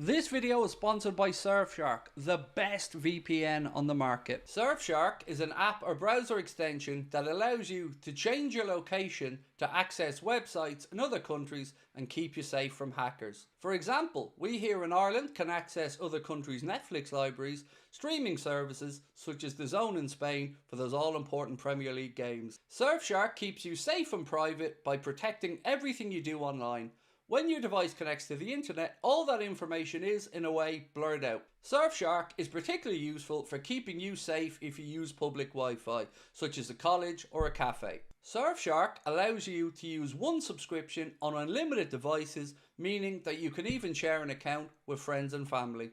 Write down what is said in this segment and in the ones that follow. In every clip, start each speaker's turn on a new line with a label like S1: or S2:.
S1: This video is sponsored by Surfshark, the best VPN on the market. Surfshark is an app or browser extension that allows you to change your location to access websites in other countries and keep you safe from hackers. For example, we here in Ireland can access other countries' Netflix libraries, streaming services such as DAZN in Spain for those all-important Premier League games. Surfshark keeps you safe and private by protecting everything you do online. When your device connects to the internet, all that information is, in a way, blurred out. Surfshark is particularly useful for keeping you safe if you use public Wi-Fi, such as a college or a cafe. Surfshark allows you to use one subscription on unlimited devices, meaning that you can even share an account with friends and family.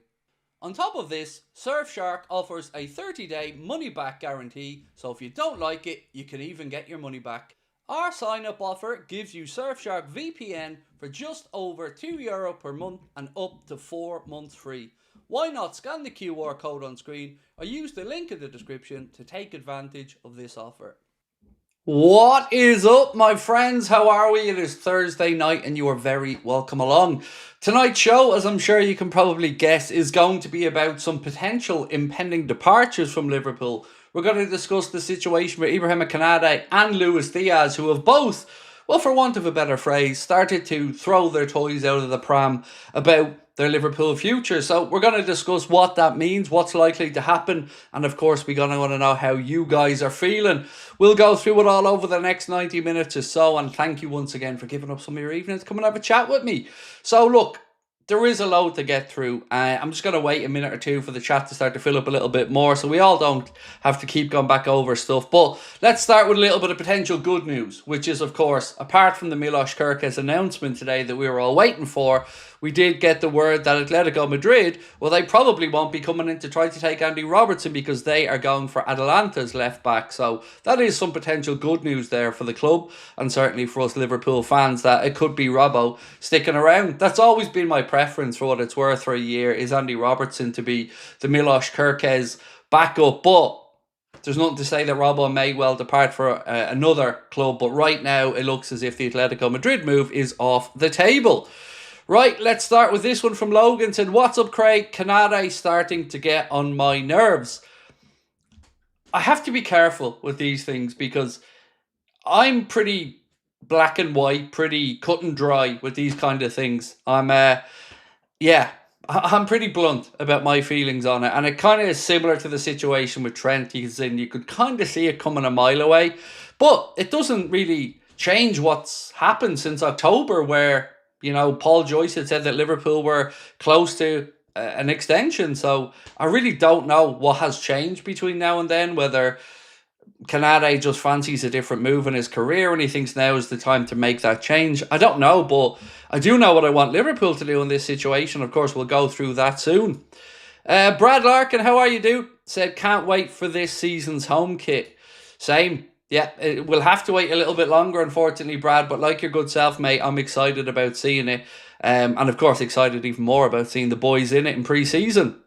S1: On top of this, Surfshark offers a 30-day money-back guarantee, so if you don't like it, you can even get your money back. Our sign-up offer gives you Surfshark VPN for just over €2 per month and up to 4 months free. Why not scan the QR code on screen or use the link in the description to take advantage of this offer. What is up, my friends? How are we? It is Thursday night and you are very welcome along. Tonight's show, as I'm sure you can probably guess, is going to be about some potential impending departures from Liverpool. We're going to discuss the situation with Ibrahima Konate and Luis Diaz, who have both, well, for want of a better phrase, started to throw their toys out of the pram about their Liverpool future. So we're going to discuss what that means, what's likely to happen, and of course we're going to want to know how you guys are feeling. We'll go through it all over the next 90 minutes or so, and thank you once again for giving up some of your evening to come and have a chat with me. So look, there is a load to get through. I'm just going to wait a minute or two for the chat to start to fill up a little bit more so we all don't have to keep going back over stuff. But let's start with a little bit of potential good news, which is, of course, apart from the Milos Kerkez announcement today that we were all waiting for, we did get the word that Atletico Madrid, well, they probably won't be coming in to try to take Andy Robertson because they are going for Atalanta's left back. So that is some potential good news there for the club and certainly for us Liverpool fans that it could be Robbo sticking around. That's always been my preference for what it's worth for a year, is Andy Robertson to be the Milos Kerkez backup. But there's nothing to say that Robbo may well depart for another club. But right now it looks as if the Atletico Madrid move is off the table. Right, let's start with this one from Logan. Said, what's up, Craig? Konate starting to get on my nerves. I have to be careful with these things because I'm pretty black and white, pretty cut and dry with these kind of things. I'm pretty blunt about my feelings on it. And it kind of is similar to the situation with Trent. You could kind of see it coming a mile away. But it doesn't really change what's happened since October, where, you know, Paul Joyce had said that Liverpool were close to an extension. So I really don't know what has changed between now and then, whether Konate just fancies a different move in his career and he thinks now is the time to make that change. I don't know, but I do know what I want Liverpool to do in this situation. Of course, we'll go through that soon. Brad Larkin, how are you, dude? Said, can't wait for this season's home kit. Same. Yeah, we'll have to wait a little bit longer, unfortunately, Brad. But like your good self, mate, I'm excited about seeing it. And of course, excited even more about seeing the boys in it in pre-season.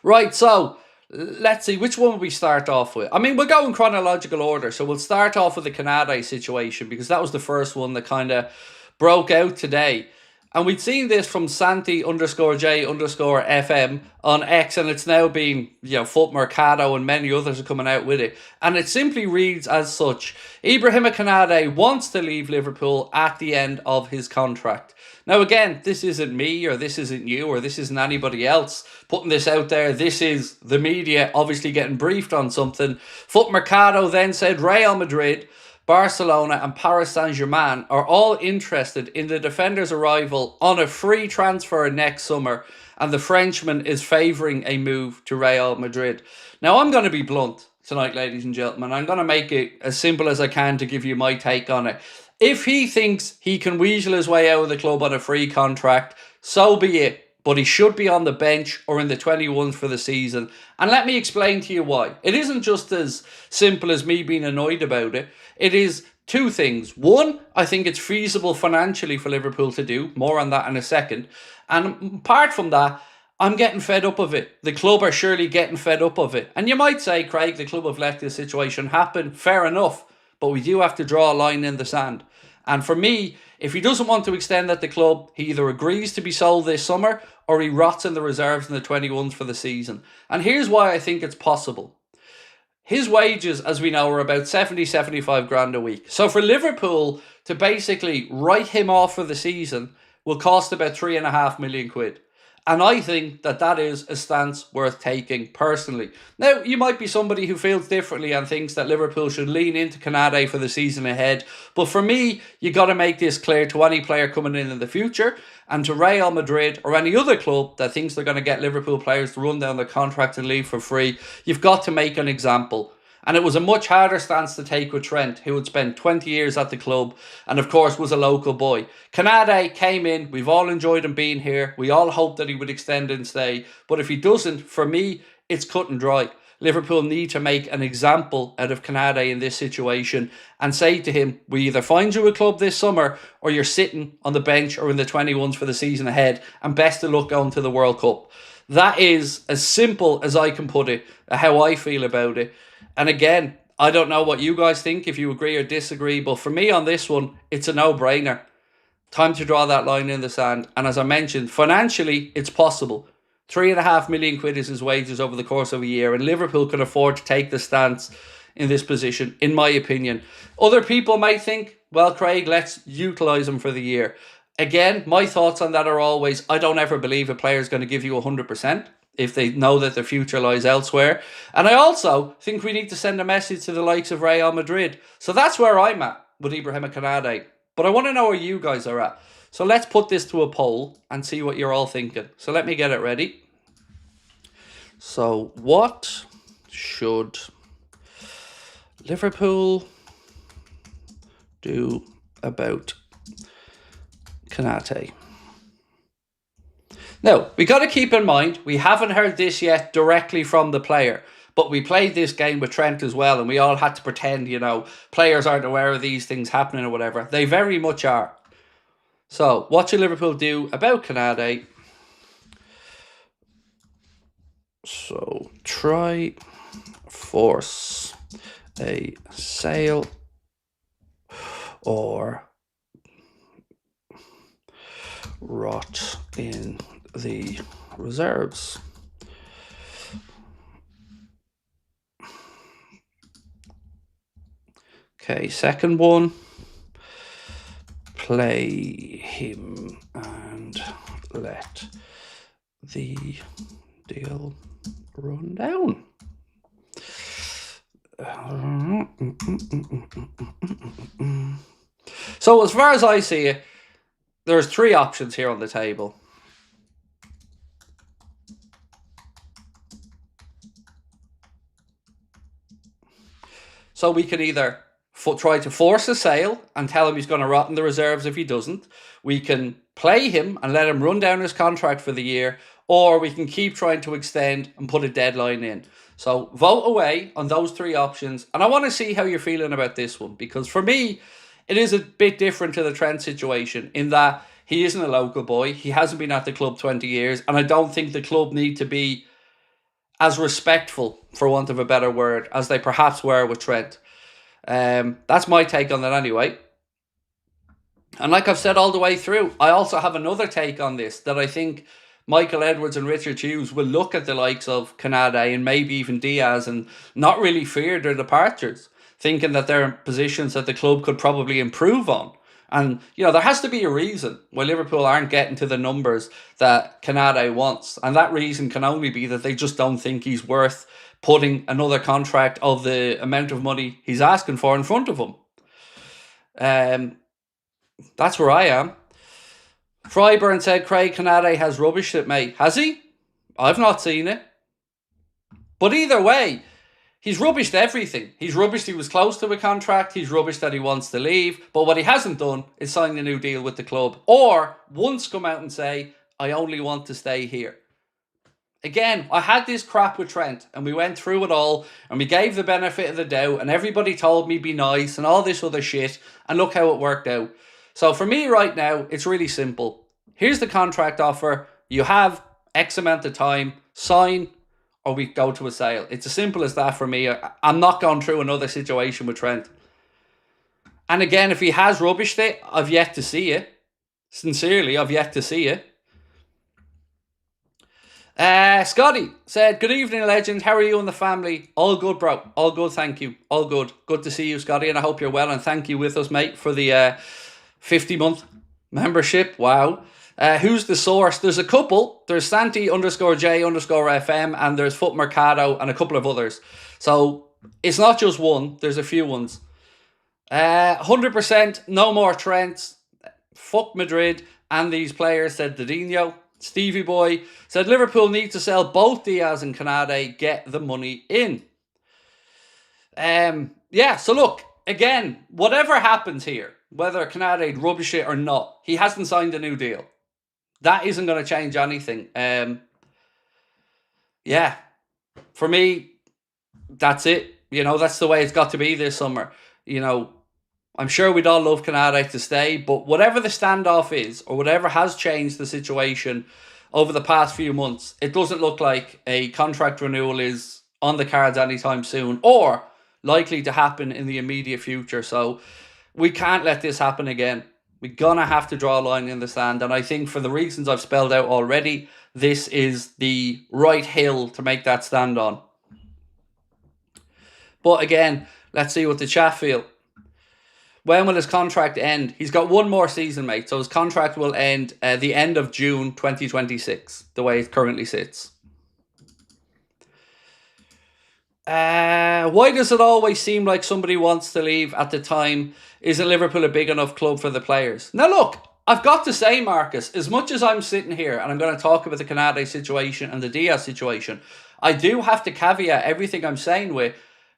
S1: Right, so let's see, which one will we start off with? I mean, we'll go in chronological order. So we'll start off with the Konate situation because that was the first one that kind of broke out today. And we'd seen this from Santi_J_FM on X, and it's now been, Foot Mercado and many others are coming out with it. And it simply reads as such: Ibrahima Konate wants to leave Liverpool at the end of his contract. Now, again, this isn't me or this isn't you or this isn't anybody else putting this out there. This is the media obviously getting briefed on something. Foot Mercado then said Real Madrid, Barcelona and Paris Saint-Germain are all interested in the defender's arrival on a free transfer next summer, and the Frenchman is favouring a move to Real Madrid. Now, I'm going to be blunt tonight, ladies and gentlemen. I'm going to make it as simple as I can to give you my take on it. If he thinks he can weasel his way out of the club on a free contract, so be it. But he should be on the bench or in the 21s for the season. And let me explain to you why. It isn't just as simple as me being annoyed about it. It is two things. One, I think it's feasible financially for Liverpool to do. More on that in a second. And apart from that, I'm getting fed up of it. The club are surely getting fed up of it. And you might say, Craig, the club have let this situation happen. Fair enough. But we do have to draw a line in the sand. And for me, if he doesn't want to extend at the club, he either agrees to be sold this summer or he rots in the reserves in the 21s for the season. And here's why I think it's possible. His wages, as we know, are about 70, 75 grand a week. So for Liverpool to basically write him off for the season will cost about £3.5 million. And I think that that is a stance worth taking personally. Now, you might be somebody who feels differently and thinks that Liverpool should lean into Konate for the season ahead. But for me, you got to make this clear to any player coming in the future and to Real Madrid or any other club that thinks they're going to get Liverpool players to run down their contract and leave for free. You've got to make an example. And it was a much harder stance to take with Trent, who had spent 20 years at the club and, of course, was a local boy. Konate came in. We've all enjoyed him being here. We all hoped that he would extend and stay. But if he doesn't, for me, it's cut and dry. Liverpool need to make an example out of Konate in this situation and say to him, we either find you a club this summer or you're sitting on the bench or in the 21s for the season ahead, and best of luck going to the World Cup. That is as simple as I can put it, how I feel about it. And again, I don't know what you guys think, if you agree or disagree, but for me on this one, it's a no-brainer. Time to draw that line in the sand. And as I mentioned, financially, it's possible. £3.5 million is his wages over the course of a year, and Liverpool can afford to take the stance in this position, in my opinion. Other people might think, well, Craig, let's utilise him for the year. Again, my thoughts on that are always, I don't ever believe a player is going to give you 100%. If they know that their future lies elsewhere. And I also think we need to send a message to the likes of Real Madrid. So that's where I'm at with Ibrahima Konate. But I want to know where you guys are at. So let's put this to a poll and see what you're all thinking. So let me get it ready. So what should Liverpool do about Konate? Now, we got to keep in mind, we haven't heard this yet directly from the player, but we played this game with Trent as well, and we all had to pretend, you know, players aren't aware of these things happening or whatever. They very much are. So, what should Liverpool do about Konate? So, try force a sale or rot in the reserves. Okay, second one. Play him and let the deal run down. So as far as I see it, there's three options here on the table. So we can either try to force a sale and tell him he's going to rot in the reserves if he doesn't. We can play him and let him run down his contract for the year, or we can keep trying to extend and put a deadline in. So vote away on those three options. And I want to see how you're feeling about this one, because for me, it is a bit different to the Trent situation in that he isn't a local boy. He hasn't been at the club 20 years. And I don't think the club need to be as respectful, for want of a better word, as they perhaps were with Trent. That's my take on that anyway. And like I've said all the way through, I also have another take on this, that I think Michael Edwards and Richard Hughes will look at the likes of Konate and maybe even Diaz and not really fear their departures, thinking that they're in positions that the club could probably improve on. And, you know, there has to be a reason why Liverpool aren't getting to the numbers that Konate wants. And that reason can only be that they just don't think he's worth putting another contract of the amount of money he's asking for in front of him. That's where I am. Freiburn said Craig Konate has rubbished it, mate. Has he? I've not seen it. But either way, he's rubbished everything. He's rubbished he was close to a contract. He's rubbished that he wants to leave. But what he hasn't done is sign a new deal with the club. Or once come out and say, I only want to stay here. Again, I had this crap with Trent and we went through it all and we gave the benefit of the doubt and everybody told me be nice and all this other shit, and look how it worked out. So for me right now, it's really simple. Here's the contract offer. You have X amount of time, sign, or we go to a sale. It's as simple as that for me. I'm not going through another situation with Trent. And again, if he has rubbished it, I've yet to see it. Sincerely, I've yet to see it. Scotty said, good evening, legend. How are you and the family? All good, bro. All good, thank you. All good. Good to see you, Scotty, and I hope you're well. And thank you with us, mate, for the 50-month membership. Wow. Who's the source? There's a couple. There's Santi_J_FM, and there's Foot Mercado and a couple of others. So it's not just one. There's a few ones. 100% no more Trents. Fuck Madrid and these players, said Didinho. Stevie Boy said Liverpool need to sell both Diaz and Konate, get the money in. Yeah, so look, again, whatever happens here, whether Konate rubbish it or not, he hasn't signed a new deal. That isn't going to change anything. Yeah, for me, that's it. You know, that's the way it's got to be this summer. You know, I'm sure we'd all love Konate to stay, but whatever the standoff is, or whatever has changed the situation over the past few months, it doesn't look like a contract renewal is on the cards anytime soon, or likely to happen in the immediate future. So we can't let this happen again. We're going to have to draw a line in the sand, and I think for the reasons I've spelled out already, this is the right hill to make that stand on. But again, let's see what the chat feel. When will his contract end? He's got one more season, mate. So his contract will end the end of June 2026, the way it currently sits. Why does it always seem like somebody wants to leave at the time? Isn't Liverpool a big enough club for the players? Now look, I've got to say, Marcus, as much as I'm sitting here and I'm going to talk about the Konate situation and the Diaz situation, I do have to caveat everything I'm saying with,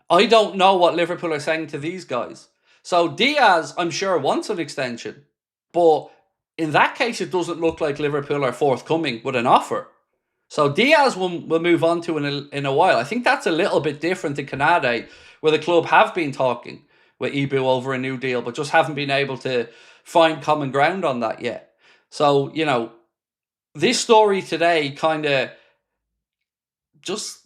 S1: I don't know what Liverpool are saying to these guys. So Diaz, I'm sure, wants an extension. But in that case, it doesn't look like Liverpool are forthcoming with an offer. So Diaz we'll move on to in a while. I think that's a little bit different to Konate, where the club have been talking with Ibu over a new deal, but just haven't been able to find common ground on that yet. So, you know, this story today kind of just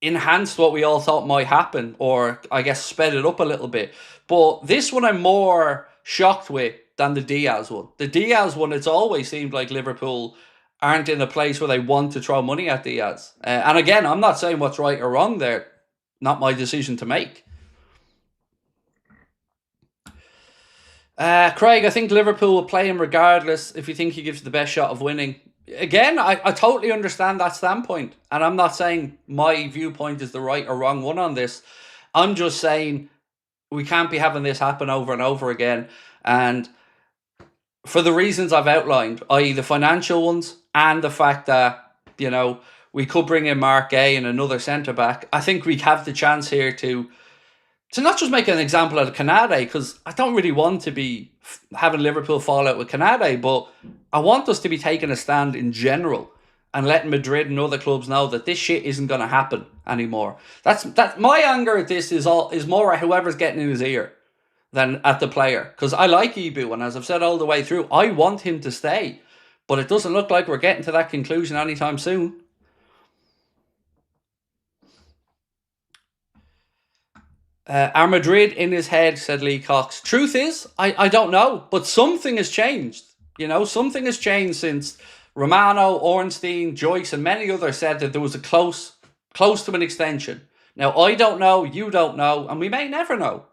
S1: enhanced what we all thought might happen, or I guess sped it up a little bit. But this one I'm more shocked with than the Diaz one. The Diaz one, it's always seemed like Liverpool aren't in a place where they want to throw money at Diaz. And again, I'm not saying what's right or wrong there. Not my decision to make. Craig, I think Liverpool will play him regardless if you think he gives the best shot of winning. Again, I totally understand that standpoint. And I'm not saying my viewpoint is the right or wrong one on this. I'm just saying we can't be having this happen over and over again. And for the reasons I've outlined, i.e. the financial ones and the fact that, you know, we could bring in Marc Guehi and another centre-back, I think we have the chance here to not just make an example out of Konate, because I don't really want to be having Liverpool fall out with Konate, but I want us to be taking a stand in general and letting Madrid and other clubs know that this shit isn't going to happen anymore. That's my anger at this is more at whoever's getting in his ear than at the player. Because I like Ibu, and as I've said all the way through, I want him to stay. But it doesn't look like we're getting to that conclusion anytime soon. Are Madrid in his head, said Lee Cox. Truth is, I don't know. But something has changed. You know, something has changed since Romano, Ornstein, Joyce and many others said that there was a close to an extension. Now, I don't know, you don't know, and we may never know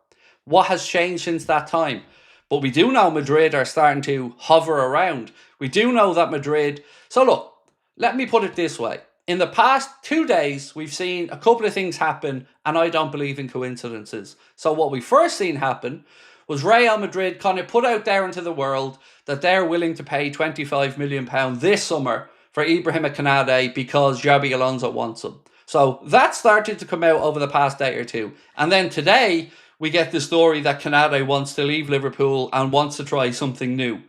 S1: what has changed since that time. But we do know Madrid are starting to hover around. We do know that Madrid... So look, let me put it this way. In the past 2 days, we've seen a couple of things happen, and I don't believe in coincidences. So what we first seen happen was Real Madrid kind of put out there into the world that they're willing to pay £25 million this summer for Ibrahima Konate because Xabi Alonso wants him. So that started to come out over the past day or two. And then today, we get the story that Konate wants to leave Liverpool and wants to try something new.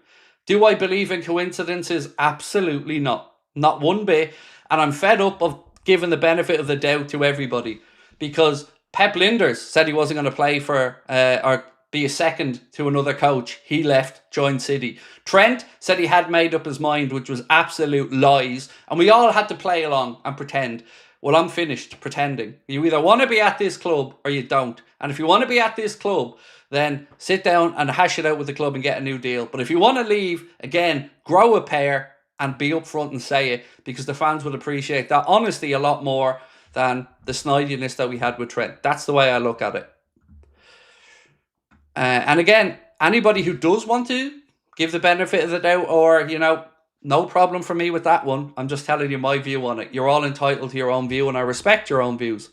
S1: Do I believe in coincidences? Absolutely not. Not one bit. And I'm fed up of giving the benefit of the doubt to everybody. Because Pep Linders said he wasn't going to play for or be a second to another coach. He left, joined City. Trent said he had made up his mind, which was absolute lies. And we all had to play along and pretend. well, I'm finished pretending. You either want to be at this club or you don't. And if you want to be at this club, then sit down and hash it out with the club and get a new deal. But if you want to leave, again, grow a pair and be upfront and say it, because the fans would appreciate that honesty a lot more than the snidiness that we had with Trent. That's the way I look at it. And again, anybody who does want to give the benefit of the doubt, or, you know, no problem for me with that one. I'm just telling you my view on it. You're all entitled to your own view, and I respect your own views.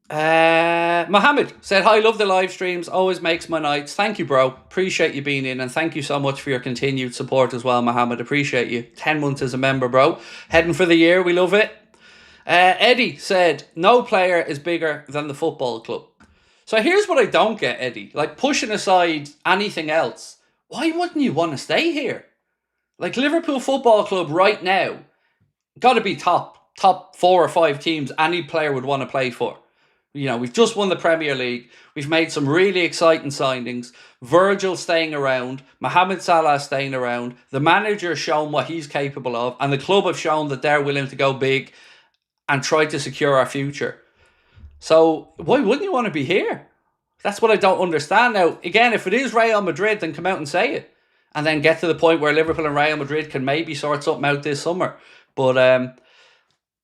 S1: Mohammed said, hi, love the live streams, always makes my nights. Thank you, bro. Appreciate you being in, and thank you so much for your continued support as well, Mohammed. Appreciate you. 10 months as a member, bro. Heading for the year, we love it. Eddie said, no player is bigger than the football club. So here's what I don't get, Eddie. Like, pushing aside anything else, why wouldn't you want to stay here? Like, Liverpool Football Club right now, got to be top 4 or 5 teams any player would want to play for. You know, we've just won the Premier League. We've made some really exciting signings. Virgil staying around. Mohamed Salah staying around. The manager has shown what he's capable of. And the club have shown that they're willing to go big and try to secure our future. So why wouldn't you want to be here? That's what I don't understand. Now, again, if it is Real Madrid, then come out and say it. And then get to the point where Liverpool and Real Madrid can maybe sort something out this summer. But,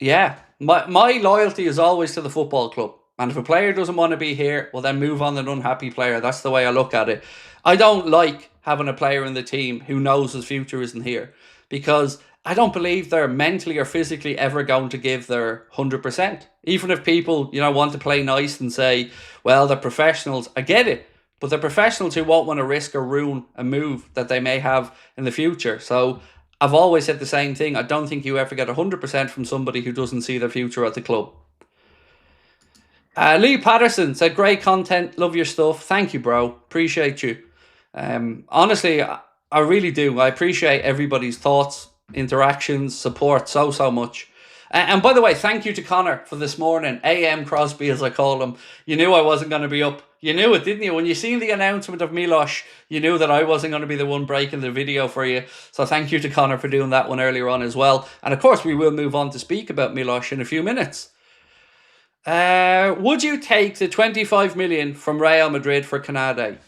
S1: yeah, my loyalty is always to the football club. And if a player doesn't want to be here, well, then move on an unhappy player. That's the way I look at it. I don't like having a player in the team who knows his future isn't here, because I don't believe they're mentally or physically ever going to give their 100%. Even if people, you know, want to play nice and say, well, they're professionals. I get it. But they're professionals who won't want to risk or ruin a move that they may have in the future. So I've always said the same thing. I don't think you ever get 100% from somebody who doesn't see their future at the club. Lee Patterson said, great content, love your stuff. Thank you, bro. Appreciate you. Honestly, I really do. I appreciate everybody's thoughts, interactions, support so much. And by the way, thank you to Connor for this morning. AM Crosby, as I call him. You knew I wasn't going to be up. You knew it, didn't you? When you seen the announcement of Milos, you knew that I wasn't going to be the one breaking the video for you. So thank you to Connor for doing that one earlier on as well. And of course, we will move on to speak about Milos in a few minutes. Would you take the 25 million from Real Madrid for Konate?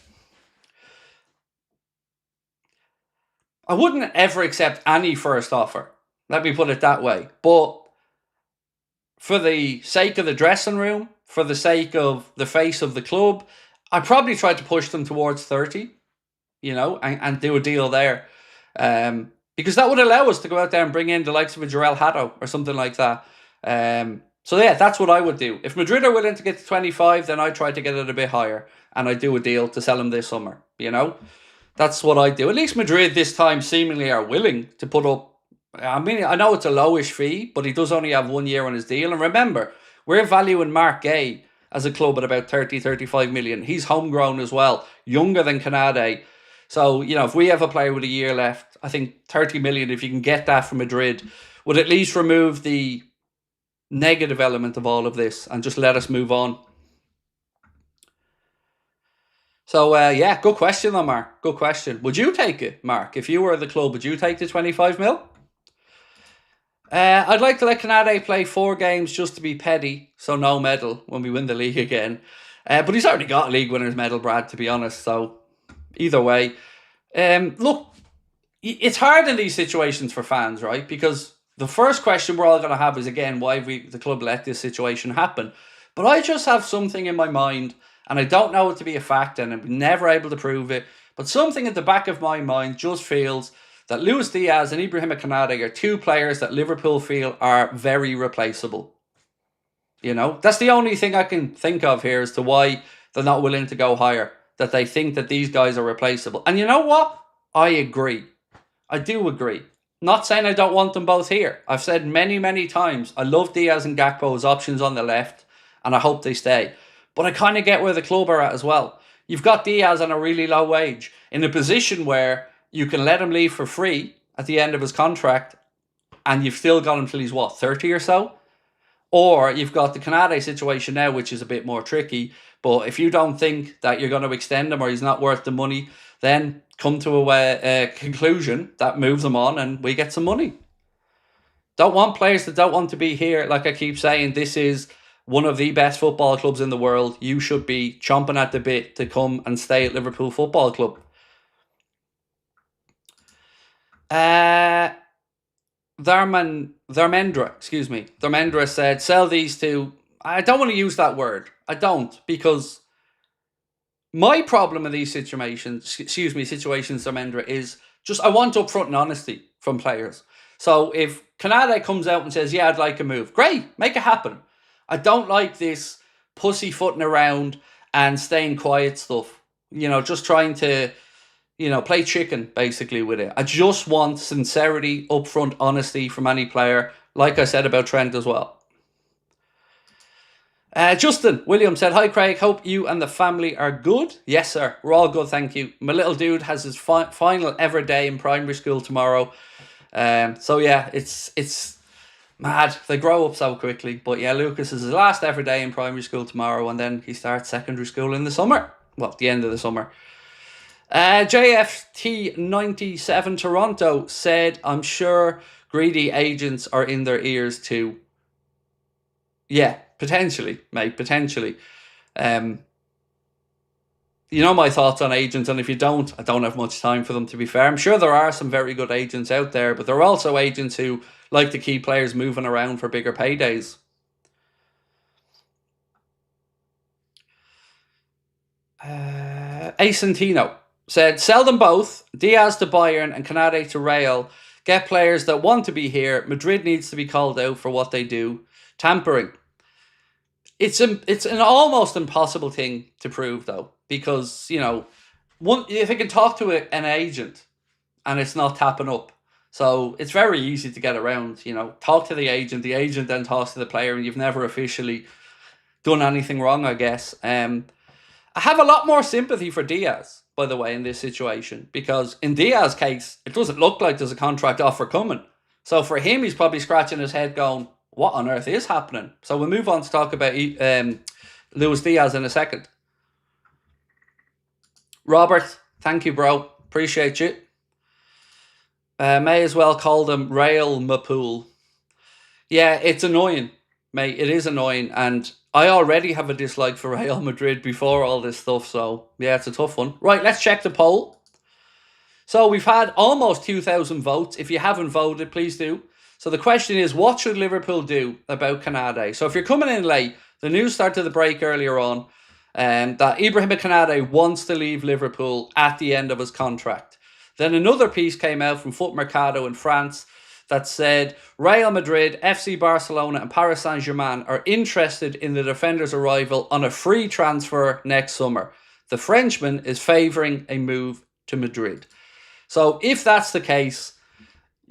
S1: I wouldn't ever accept any first offer. Let me put it that way. But for the sake of the dressing room, for the sake of the face of the club, I'd probably try to push them towards 30, you know, and do a deal there. Because that would allow us to go out there and bring in the likes of a Jarell Hato or something like that. So yeah, that's what I would do. If Madrid are willing to get to 25, then I try to get it a bit higher. And I do a deal to sell him this summer, you know. That's what I do. At least Madrid this time seemingly are willing to put up. I mean, I know it's a lowish fee, but he does only have 1 year on his deal. And remember, we're valuing Marc Guehi as a club at about 30, 35 million. He's homegrown as well, younger than Konate. So, you know, if we have a player with a year left, I think 30 million, if you can get that from Madrid, would at least remove the negative element of all of this and just let us move on. So, yeah, good question though, Mark. Good question. Would you take it, Mark? If you were the club, would you take the 25 mil? I'd like to let Konate play 4 games just to be petty, so no medal when we win the league again. But he's already got a league winner's medal, Brad, to be honest. So, either way. Look, it's hard in these situations for fans, right? Because the first question we're all going to have is, again, why have the club let this situation happen? But I just have something in my mind, and I don't know it to be a fact, and I'm never able to prove it, but something at the back of my mind just feels that Luis Diaz and Ibrahima Konate are 2 players that Liverpool feel are very replaceable. You know, that's the only thing I can think of here as to why they're not willing to go higher, that they think that these guys are replaceable. And you know what? I agree. I do agree. Not saying I don't want them both here. I've said many times, I love Diaz and Gakpo as options on the left, and I hope they stay. But I kind of get where the club are at as well. You've got Diaz on a really low wage, in a position where you can let him leave for free at the end of his contract, and you've still got him till he's, 30 or so? Or you've got the Konate situation now, which is a bit more tricky. But if you don't think that you're going to extend him or he's not worth the money, then come to a conclusion that moves him on and we get some money. Don't want players that don't want to be here. Like I keep saying, this is one of the best football clubs in the world. You should be chomping at the bit to come and stay at Liverpool Football Club. Dharmendra said, sell these two. I don't want to use that word. I don't, because my problem in these situations, Dharmendra, is just I want upfront and honesty from players. So if Konate comes out and says, yeah, I'd like a move, great, make it happen. I don't like this pussyfooting around and staying quiet stuff. Just trying to, play chicken, basically, with it. I just want sincerity, upfront honesty from any player, like I said about Trent as well. Justin Williams said, hi Craig, hope you and the family are good. Yes sir, we're all good, thank you. My little dude has his final ever day in primary school tomorrow. So yeah, it's mad. They grow up so quickly. But yeah, Lucas is his last ever day in primary school tomorrow, and then he starts secondary school in the summer. Well, at the end of the summer. JFT97 Toronto said, I'm sure greedy agents are in their ears too. Yeah, potentially, mate, potentially. You know my thoughts on agents, and if you don't, I don't have much time for them, to be fair. I'm sure there are some very good agents out there, but there are also agents who like to keep players moving around for bigger paydays. Acentino said, sell them both, Diaz to Bayern and Konate to Real. Get players that want to be here. Madrid needs to be called out for what they do. Tampering. It's an almost impossible thing to prove, though, because, if you can talk to an agent and it's not tapping up, so it's very easy to get around, talk to the agent then talks to the player, and you've never officially done anything wrong, I guess. I have a lot more sympathy for Diaz, by the way, in this situation, because in Diaz's case, it doesn't look like there's a contract offer coming. So for him, he's probably scratching his head going, what on earth is happening? So we'll move on to talk about Luis Diaz in a second. Robert, thank you, bro. Appreciate you. May as well call them Real Mapool. Yeah, it's annoying, mate. It is annoying. And I already have a dislike for Real Madrid before all this stuff. So, yeah, it's a tough one. Right, let's check the poll. So we've had almost 2,000 votes. If you haven't voted, please do. So the question is, what should Liverpool do about Konate? So if you're coming in late, the news started the break earlier on that Ibrahima Konate wants to leave Liverpool at the end of his contract. Then another piece came out from Foot Mercado in France that said Real Madrid, FC Barcelona and Paris Saint-Germain are interested in the defender's arrival on a free transfer next summer. The Frenchman is favouring a move to Madrid. So if that's the case,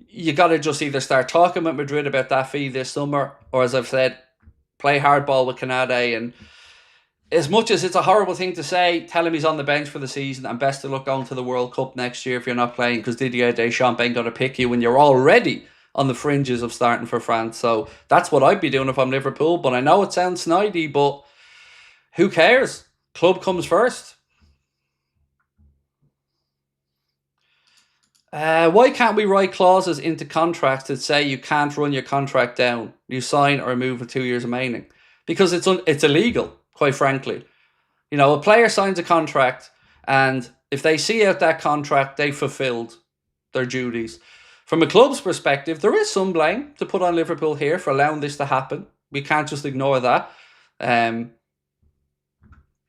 S1: you got to just either start talking with Madrid about that fee this summer, or as I've said, play hardball with Konate. And as much as it's a horrible thing to say, tell him he's on the bench for the season and best of luck going to the World Cup next year if you're not playing, because Didier Deschamps ain't going to pick you when you're already on the fringes of starting for France. So that's what I'd be doing if I'm Liverpool. But I know it sounds snidey, but who cares? Club comes first. Why can't we write clauses into contracts that say you can't run your contract down, you sign or move with 2 years remaining? Because it's illegal, quite frankly. A player signs a contract, and if they see out that contract, they fulfilled their duties. From a club's perspective, there is some blame to put on Liverpool here for allowing this to happen. We can't just ignore that. It's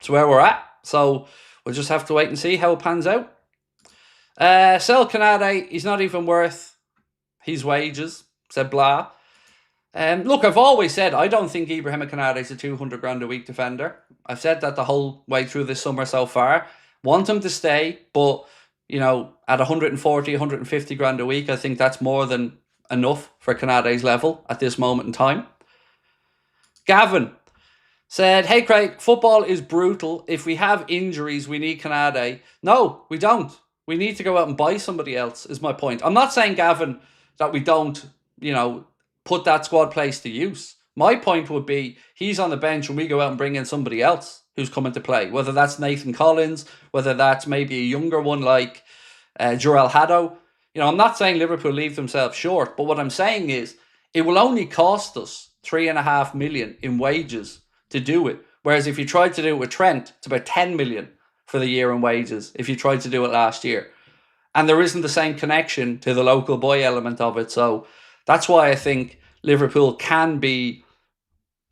S1: where we're at. So we'll just have to wait and see how it pans out. Sell Konate, he's not even worth his wages, said Blah. Look, I've always said I don't think Ibrahima Konate is a 200 grand a week defender. I've said that the whole way through this summer so far. Want him to stay, but at 140, 150 grand a week, I think that's more than enough for Konate's level at this moment in time. Gavin said, hey Craig, football is brutal. If we have injuries, we need Konate. No, we don't. We need to go out and buy somebody else, is my point. I'm not saying, Gavin, that we don't, put that squad place to use. My point would be, he's on the bench and we go out and bring in somebody else who's coming to play. Whether that's Nathan Collins, whether that's maybe a younger one like Jurel Haddo. I'm not saying Liverpool leave themselves short, but what I'm saying is, it will only cost us 3.5 million in wages to do it. Whereas if you tried to do it with Trent, it's about 10 million for the year in wages if you tried to do it last year. And there isn't the same connection to the local boy element of it. So that's why I think Liverpool can be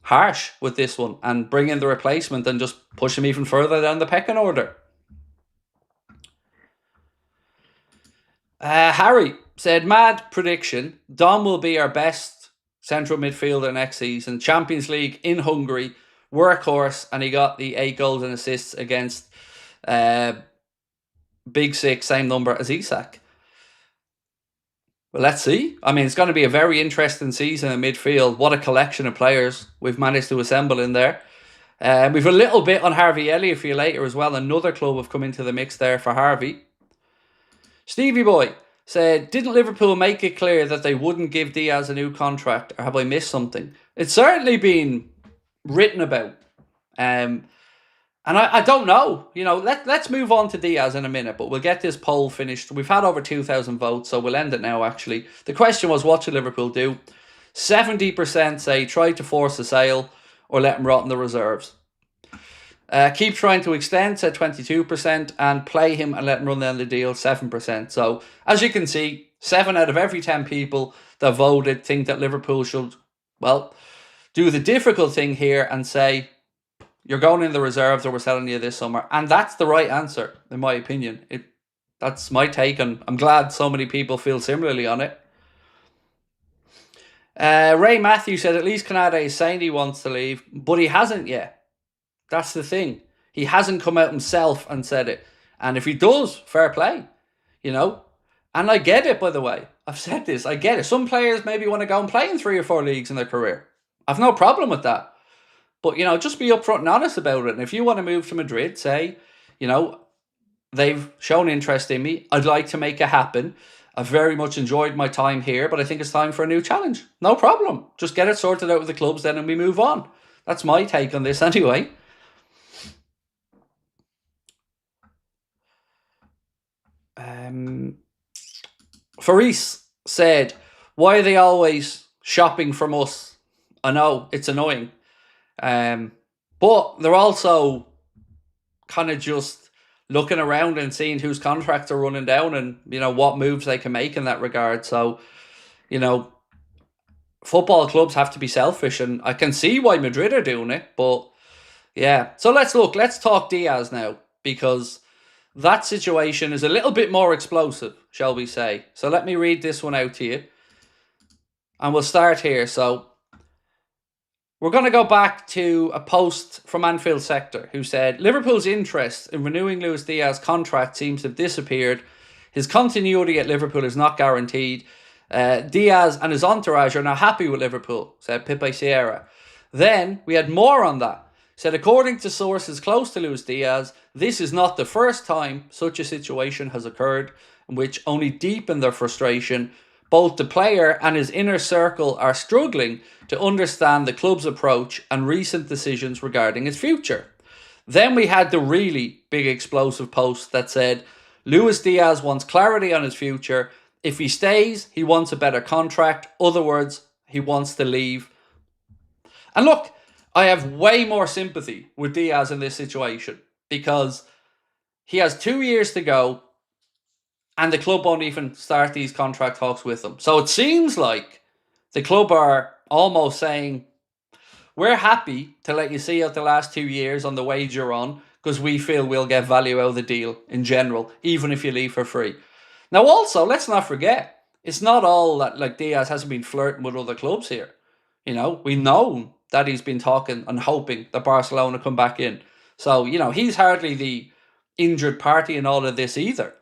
S1: harsh with this one and bring in the replacement and just push him even further down the pecking order. Harry said, mad prediction. Dom will be our best central midfielder next season. Champions League in Hungary, workhorse, and he got the 8 goals and assists against Big Six, same number as Isak. Well, let's see. I mean, it's going to be a very interesting season in midfield. What a collection of players we've managed to assemble in there. We've a little bit on Harvey Elliott for you later as well. Another club have come into the mix there for Harvey. Stevie Boy said, didn't Liverpool make it clear that they wouldn't give Diaz a new contract, or have I missed something? It's certainly been written about. And I don't know. You know, let's move on to Diaz in a minute, but we'll get this poll finished. We've had over 2,000 votes, so we'll end it now, actually. The question was, what should Liverpool do? 70% say try to force a sale or let him rot in the reserves. Keep trying to extend, said 22%, and play him and let him run down the deal, 7%. So, as you can see, 7 out of every 10 people that voted think that Liverpool should, well, do the difficult thing here and say, you're going in the reserves or we're selling you this summer. And that's the right answer, in my opinion. That's my take, and I'm glad so many people feel similarly on it. Ray Matthew said, at least Konate is saying he wants to leave, but he hasn't yet. That's the thing. He hasn't come out himself and said it. And if he does, fair play. You know? And I get it, by the way. I've said this. I get it. Some players maybe want to go and play in 3 or 4 leagues in their career. I've no problem with that. But, you know, just be upfront and honest about it. And if you want to move to Madrid, say, you know, they've shown interest in me. I'd like to make it happen. I've very much enjoyed my time here, but I think it's time for a new challenge. No problem. Just get it sorted out with the clubs then and we move on. That's my take on this anyway. Faris said, why are they always shopping from us? I know, it's annoying. But they're also kind of just looking around and seeing whose contracts are running down and, you know, what moves they can make in that regard. So, you know, football clubs have to be selfish, and I can see why Madrid are doing it, but yeah. So let's talk Diaz now, because that situation is a little bit more explosive, shall we say. So let me read this one out to you. And we'll start here. So we're going to go back to a post from Anfield Sector who said, Liverpool's interest in renewing Luis Diaz's contract seems to have disappeared. His continuity at Liverpool is not guaranteed. Diaz and his entourage are now happy with Liverpool, said Pepe Sierra. Then we had more on that. Said, according to sources close to Luis Diaz, this is not the first time such a situation has occurred, in which only deepened their frustration. Both the player and his inner circle are struggling to understand the club's approach and recent decisions regarding its future. Then we had the really big explosive post that said, Luis Diaz wants clarity on his future. If he stays, he wants a better contract. Other words, he wants to leave. And look, I have way more sympathy with Diaz in this situation because he has 2 years to go and the club won't even start these contract talks with him. So it seems like the club are almost saying, we're happy to let you see out the last 2 years on the wage you're on because we feel we'll get value out of the deal in general, even if you leave for free. Now also, let's not forget, it's not all that like Diaz hasn't been flirting with other clubs here. You know, we know that he's been talking and hoping that Barcelona come back in. So, you know, he's hardly the injured party in all of this either.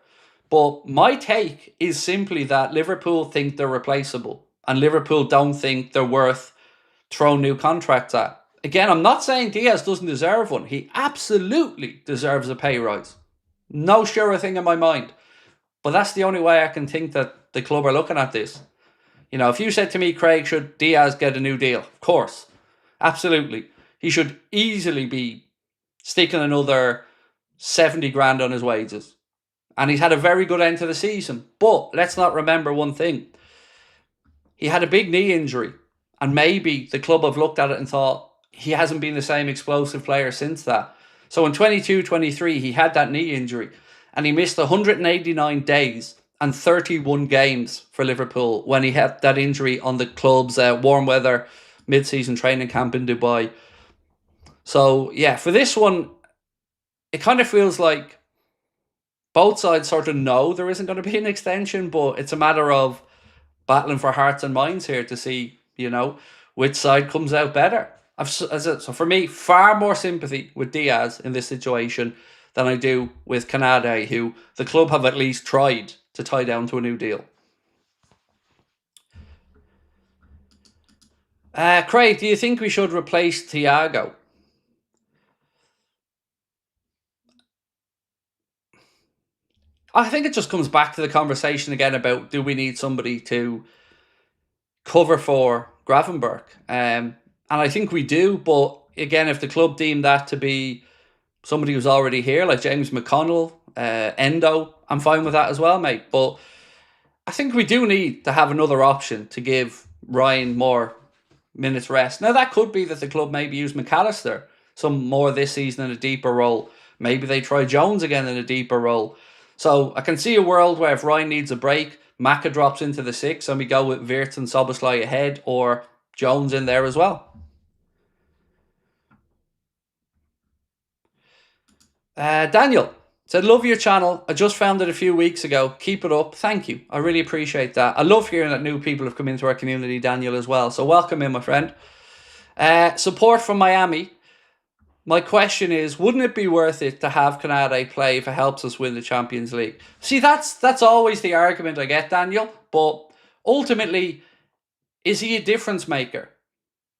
S1: But my take is simply that Liverpool think they're replaceable and Liverpool don't think they're worth throwing new contracts at. Again, I'm not saying Diaz doesn't deserve one. He absolutely deserves a pay rise. No sure thing in my mind. But that's the only way I can think that the club are looking at this. You know, if you said to me, Craig, should Diaz get a new deal? Of course. Absolutely. He should easily be sticking another 70 grand on his wages. And he's had a very good end to the season. But let's not remember one thing. he had a big knee injury, and maybe the club have looked at it and thought he hasn't been the same explosive player since that. So in 22-23, he had that knee injury, and he missed 189 days and 31 games for Liverpool when he had that injury on the club's warm weather mid-season training camp in Dubai. So yeah, for this one, it kind of feels like both sides sort of know there isn't going to be an extension, but it's a matter of battling for hearts and minds here to see, which side comes out better. So for me, far more sympathy with Diaz in this situation than I do with Konate, who the club have at least tried to tie down to a new deal. Craig, do you think we should replace Thiago? I think it just comes back to the conversation again about, do we need somebody to cover for Gravenberch? And I think we do, but again, if the club deem that to be somebody who's already here, like James McConnell, Endo, I'm fine with that as well, mate. But I think we do need to have another option to give Ryan more minutes rest. Now, that could be that the club maybe use McAllister some more this season in a deeper role. Maybe they try Jones again in a deeper role. So I can see a world where if Ryan needs a break, Maka drops into the 6 and we go with Wirtz and Szoboszlai ahead, or Jones in there as well. Daniel said, love your channel. I just found it a few weeks ago. Keep it up. Thank you. I really appreciate that. I love hearing that new people have come into our community, Daniel, as well. So welcome in, my friend. Support from Miami. My question is, wouldn't it be worth it to have Konate play if it helps us win the Champions League? See, that's always the argument I get, Daniel. But ultimately, is he a difference maker?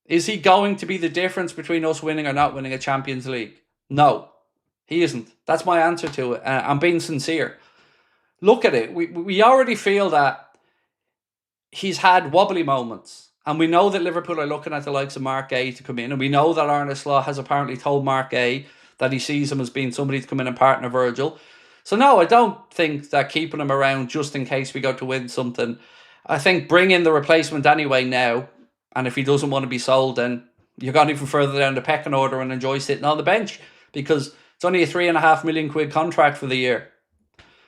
S1: Is he going to be the difference between us winning or not winning a Champions League? No, he isn't. That's my answer to it. I'm being sincere. Look at it. We already feel that he's had wobbly moments. And we know that Liverpool are looking at the likes of Marc Guehi to come in. And we know that Arne Slot has apparently told Marc Guehi that he sees him as being somebody to come in and partner Virgil. So no, I don't think that keeping him around just in case we go to win something. I think bring in the replacement anyway now. And if he doesn't want to be sold, then you're going even further down the pecking order and enjoy sitting on the bench. Because it's only a £3.5 million contract for the year.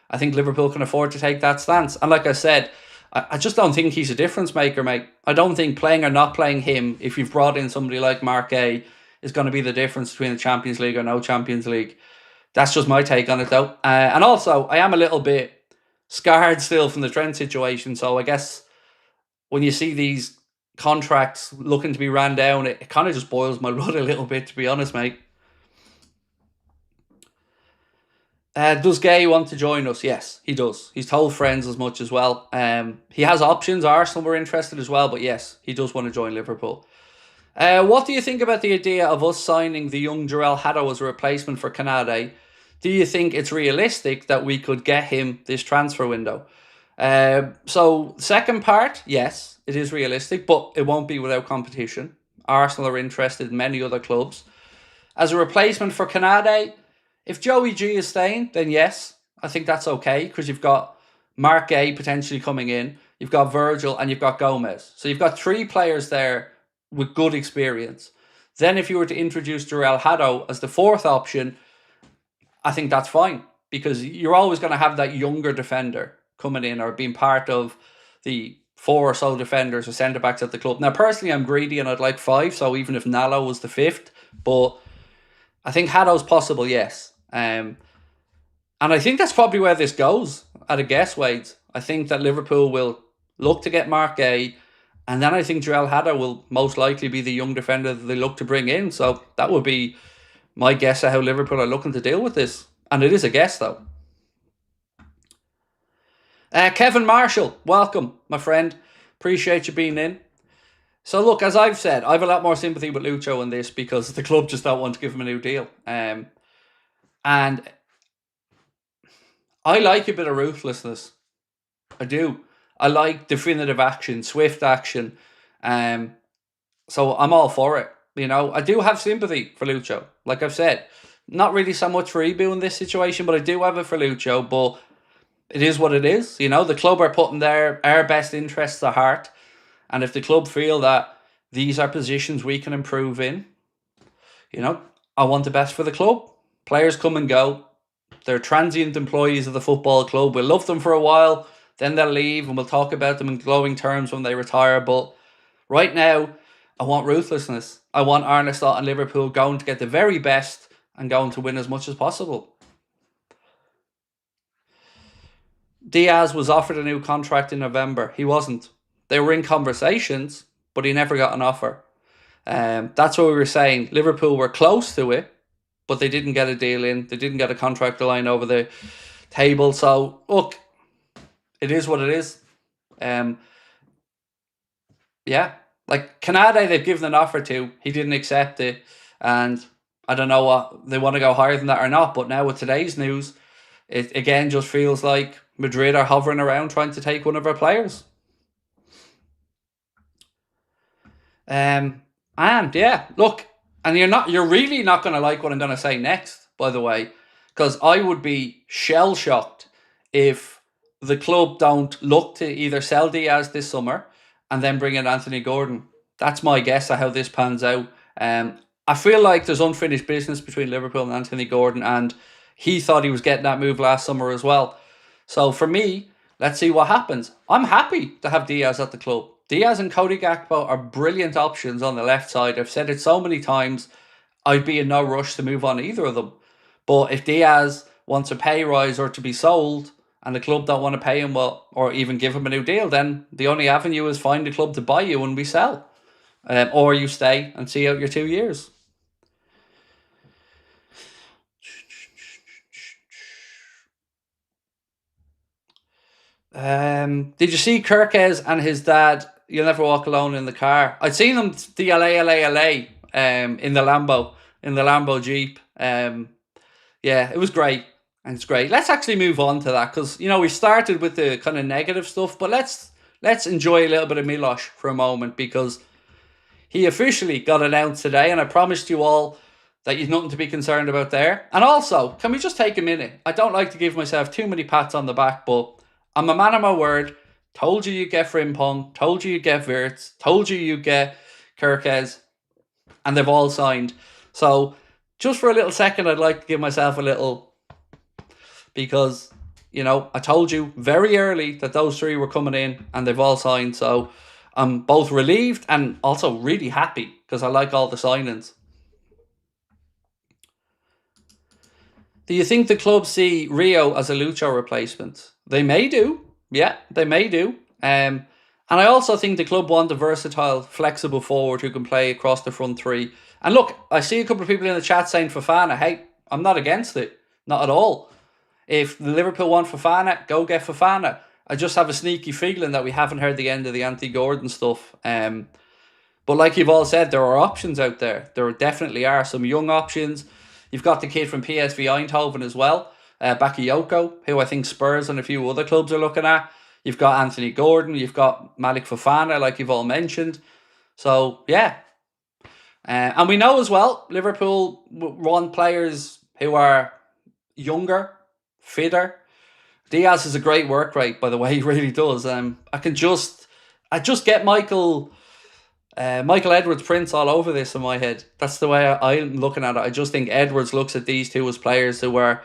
S1: I think Liverpool can afford to take that stance. And like I said, I just don't think he's a difference maker, mate. I don't think playing or not playing him, if you've brought in somebody like Marc Guehi, is going to be the difference between the Champions League or no Champions League. That's just my take on it, though. And also, I am a little bit scarred still from the Trent situation. So I guess when you see these contracts looking to be ran down, it kind of just boils my blood a little bit, to be honest, mate. Does Guehi want to join us? Yes, he does. He's told friends as much as well. He has options. Arsenal were interested as well, but yes, he does want to join Liverpool. What do you think about the idea of us signing the young Jarell Hato as a replacement for Konate? Do you think it's realistic that we could get him this transfer window? So, second part, yes, it is realistic, but it won't be without competition. Arsenal are interested in many other clubs. As a replacement for Konate, if Joey G is staying, then yes, I think that's okay, because you've got Marc Guehi potentially coming in, you've got Virgil, and you've got Gomez. So you've got 3 players there with good experience. Then if you were to introduce Jarell Hato as the 4th option, I think that's fine, because you're always going to have that younger defender coming in or being part of the 4 or so defenders or centre-backs at the club. Now, personally, I'm greedy and I'd like 5, so even if Nalo was the 5th, but I think Hato's possible, yes. And I think that's probably where this goes at a guess, Wade. I think that Liverpool will look to get Marc Guehi, and then I think Jarell Hato will most likely be the young defender that they look to bring in. So that would be my guess at how Liverpool are looking to deal with this. And it is a guess, though. Kevin Marshall, welcome, my friend. Appreciate you being in. So look, as I've said, I have a lot more sympathy with Lucho in this because the club just don't want to give him a new deal. And I like a bit of ruthlessness. I do. I like definitive action, swift action. So I'm all for it. I do have sympathy for Lucho. Like I've said, not really so much for Ibu in this situation, but I do have it for Lucho. But it is what it is. The club are putting our best interests at heart. And if the club feel that these are positions we can improve in, I want the best for the club. Players come and go. They're transient employees of the football club. We'll love them for a while, then they'll leave, and we'll talk about them in glowing terms when they retire. But right now, I want ruthlessness. I want Arne Slot and Liverpool going to get the very best and going to win as much as possible. Diaz was offered a new contract in November. He wasn't. They were in conversations, but he never got an offer. That's what we were saying. Liverpool were close to it, but they didn't get a deal in. They didn't get a contract line over the table. So, look, it is what it is. Like Konate, they've given an offer to. He didn't accept it. And I don't know what they want to go higher than that or not. But now with today's news, it again just feels like Madrid are hovering around trying to take one of our players. And yeah, look, and you're really not going to like what I'm going to say next, by the way, because I would be shell shocked if the club don't look to either sell Diaz this summer and then bring in Anthony Gordon. That's my guess at how this pans out. I feel like there's unfinished business between Liverpool and Anthony Gordon, and he thought he was getting that move last summer as well. So for me, let's see what happens. I'm happy to have Diaz at the club. Diaz and Cody Gakpo are brilliant options on the left side. I've said it so many times, I'd be in no rush to move on either of them. But if Diaz wants a pay rise or to be sold, and the club don't want to pay him well, or even give him a new deal, then the only avenue is find a club to buy you when we sell. Or you stay and see out your 2 years. Did you see Kerkez and his dad? You'll never walk alone in the car. I'd seen them the LA in the Lambo Jeep. Yeah, it was great. And it's great. Let's actually move on to that because, we started with the kind of negative stuff, but let's enjoy a little bit of Milos for a moment because he officially got announced today, and I promised you all that you've nothing to be concerned about there. And also, can we just take a minute? I don't like to give myself too many pats on the back, but I'm a man of my word. Told you you'd get Frimpong. Told you you'd get Wirtz. Told you you'd get Kerkez. And they've all signed. So, just for a little second, I'd like to give myself a little... Because, I told you very early that those three were coming in and they've all signed. So, I'm both relieved and also really happy because I like all the signings. Do you think the club see Rio as a Lucho replacement? They may do. Yeah, they may do. And I also think the club want a versatile, flexible forward who can play across the front three. And look, I see a couple of people in the chat saying Fofana. Hey, I'm not against it. Not at all. If Liverpool want Fofana, go get Fofana. I just have a sneaky feeling that we haven't heard the end of the Anthony Gordon stuff. But like you've all said, there are options out there. There definitely are some young options. You've got the kid from PSV Eindhoven as well, Bakayoko, who I think Spurs and a few other clubs are looking at. You've got Anthony Gordon. You've got Malik Fofana, like you've all mentioned. So, yeah. And we know as well, Liverpool want players who are younger, fitter. Diaz is a great work rate, by the way, he really does. I just get Michael Edwards-Prince all over this in my head. That's the way I'm looking at it. I just think Edwards looks at these two as players who are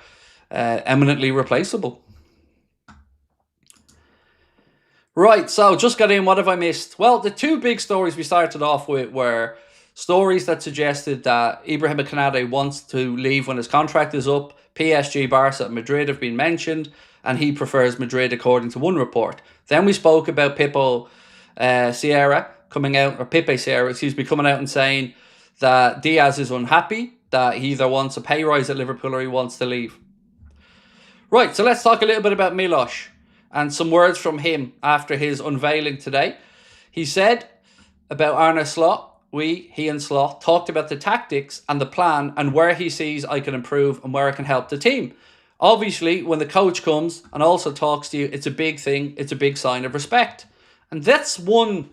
S1: eminently replaceable. Right, so just got in. What have I missed? Well, the two big stories we started off with were stories that suggested that Ibrahima Konate wants to leave when his contract is up. PSG, Barca and Madrid have been mentioned, and he prefers Madrid according to one report. Then we spoke about Pipe Sierra coming out and saying that Diaz is unhappy, that he either wants a pay rise at Liverpool or he wants to leave. Right, so let's talk a little bit about Milos and some words from him after his unveiling today. He said about Arne Slot, he and Slot talked about the tactics and the plan and where he sees I can improve and where I can help the team. Obviously, when the coach comes and also talks to you, it's a big thing. It's a big sign of respect. And that's one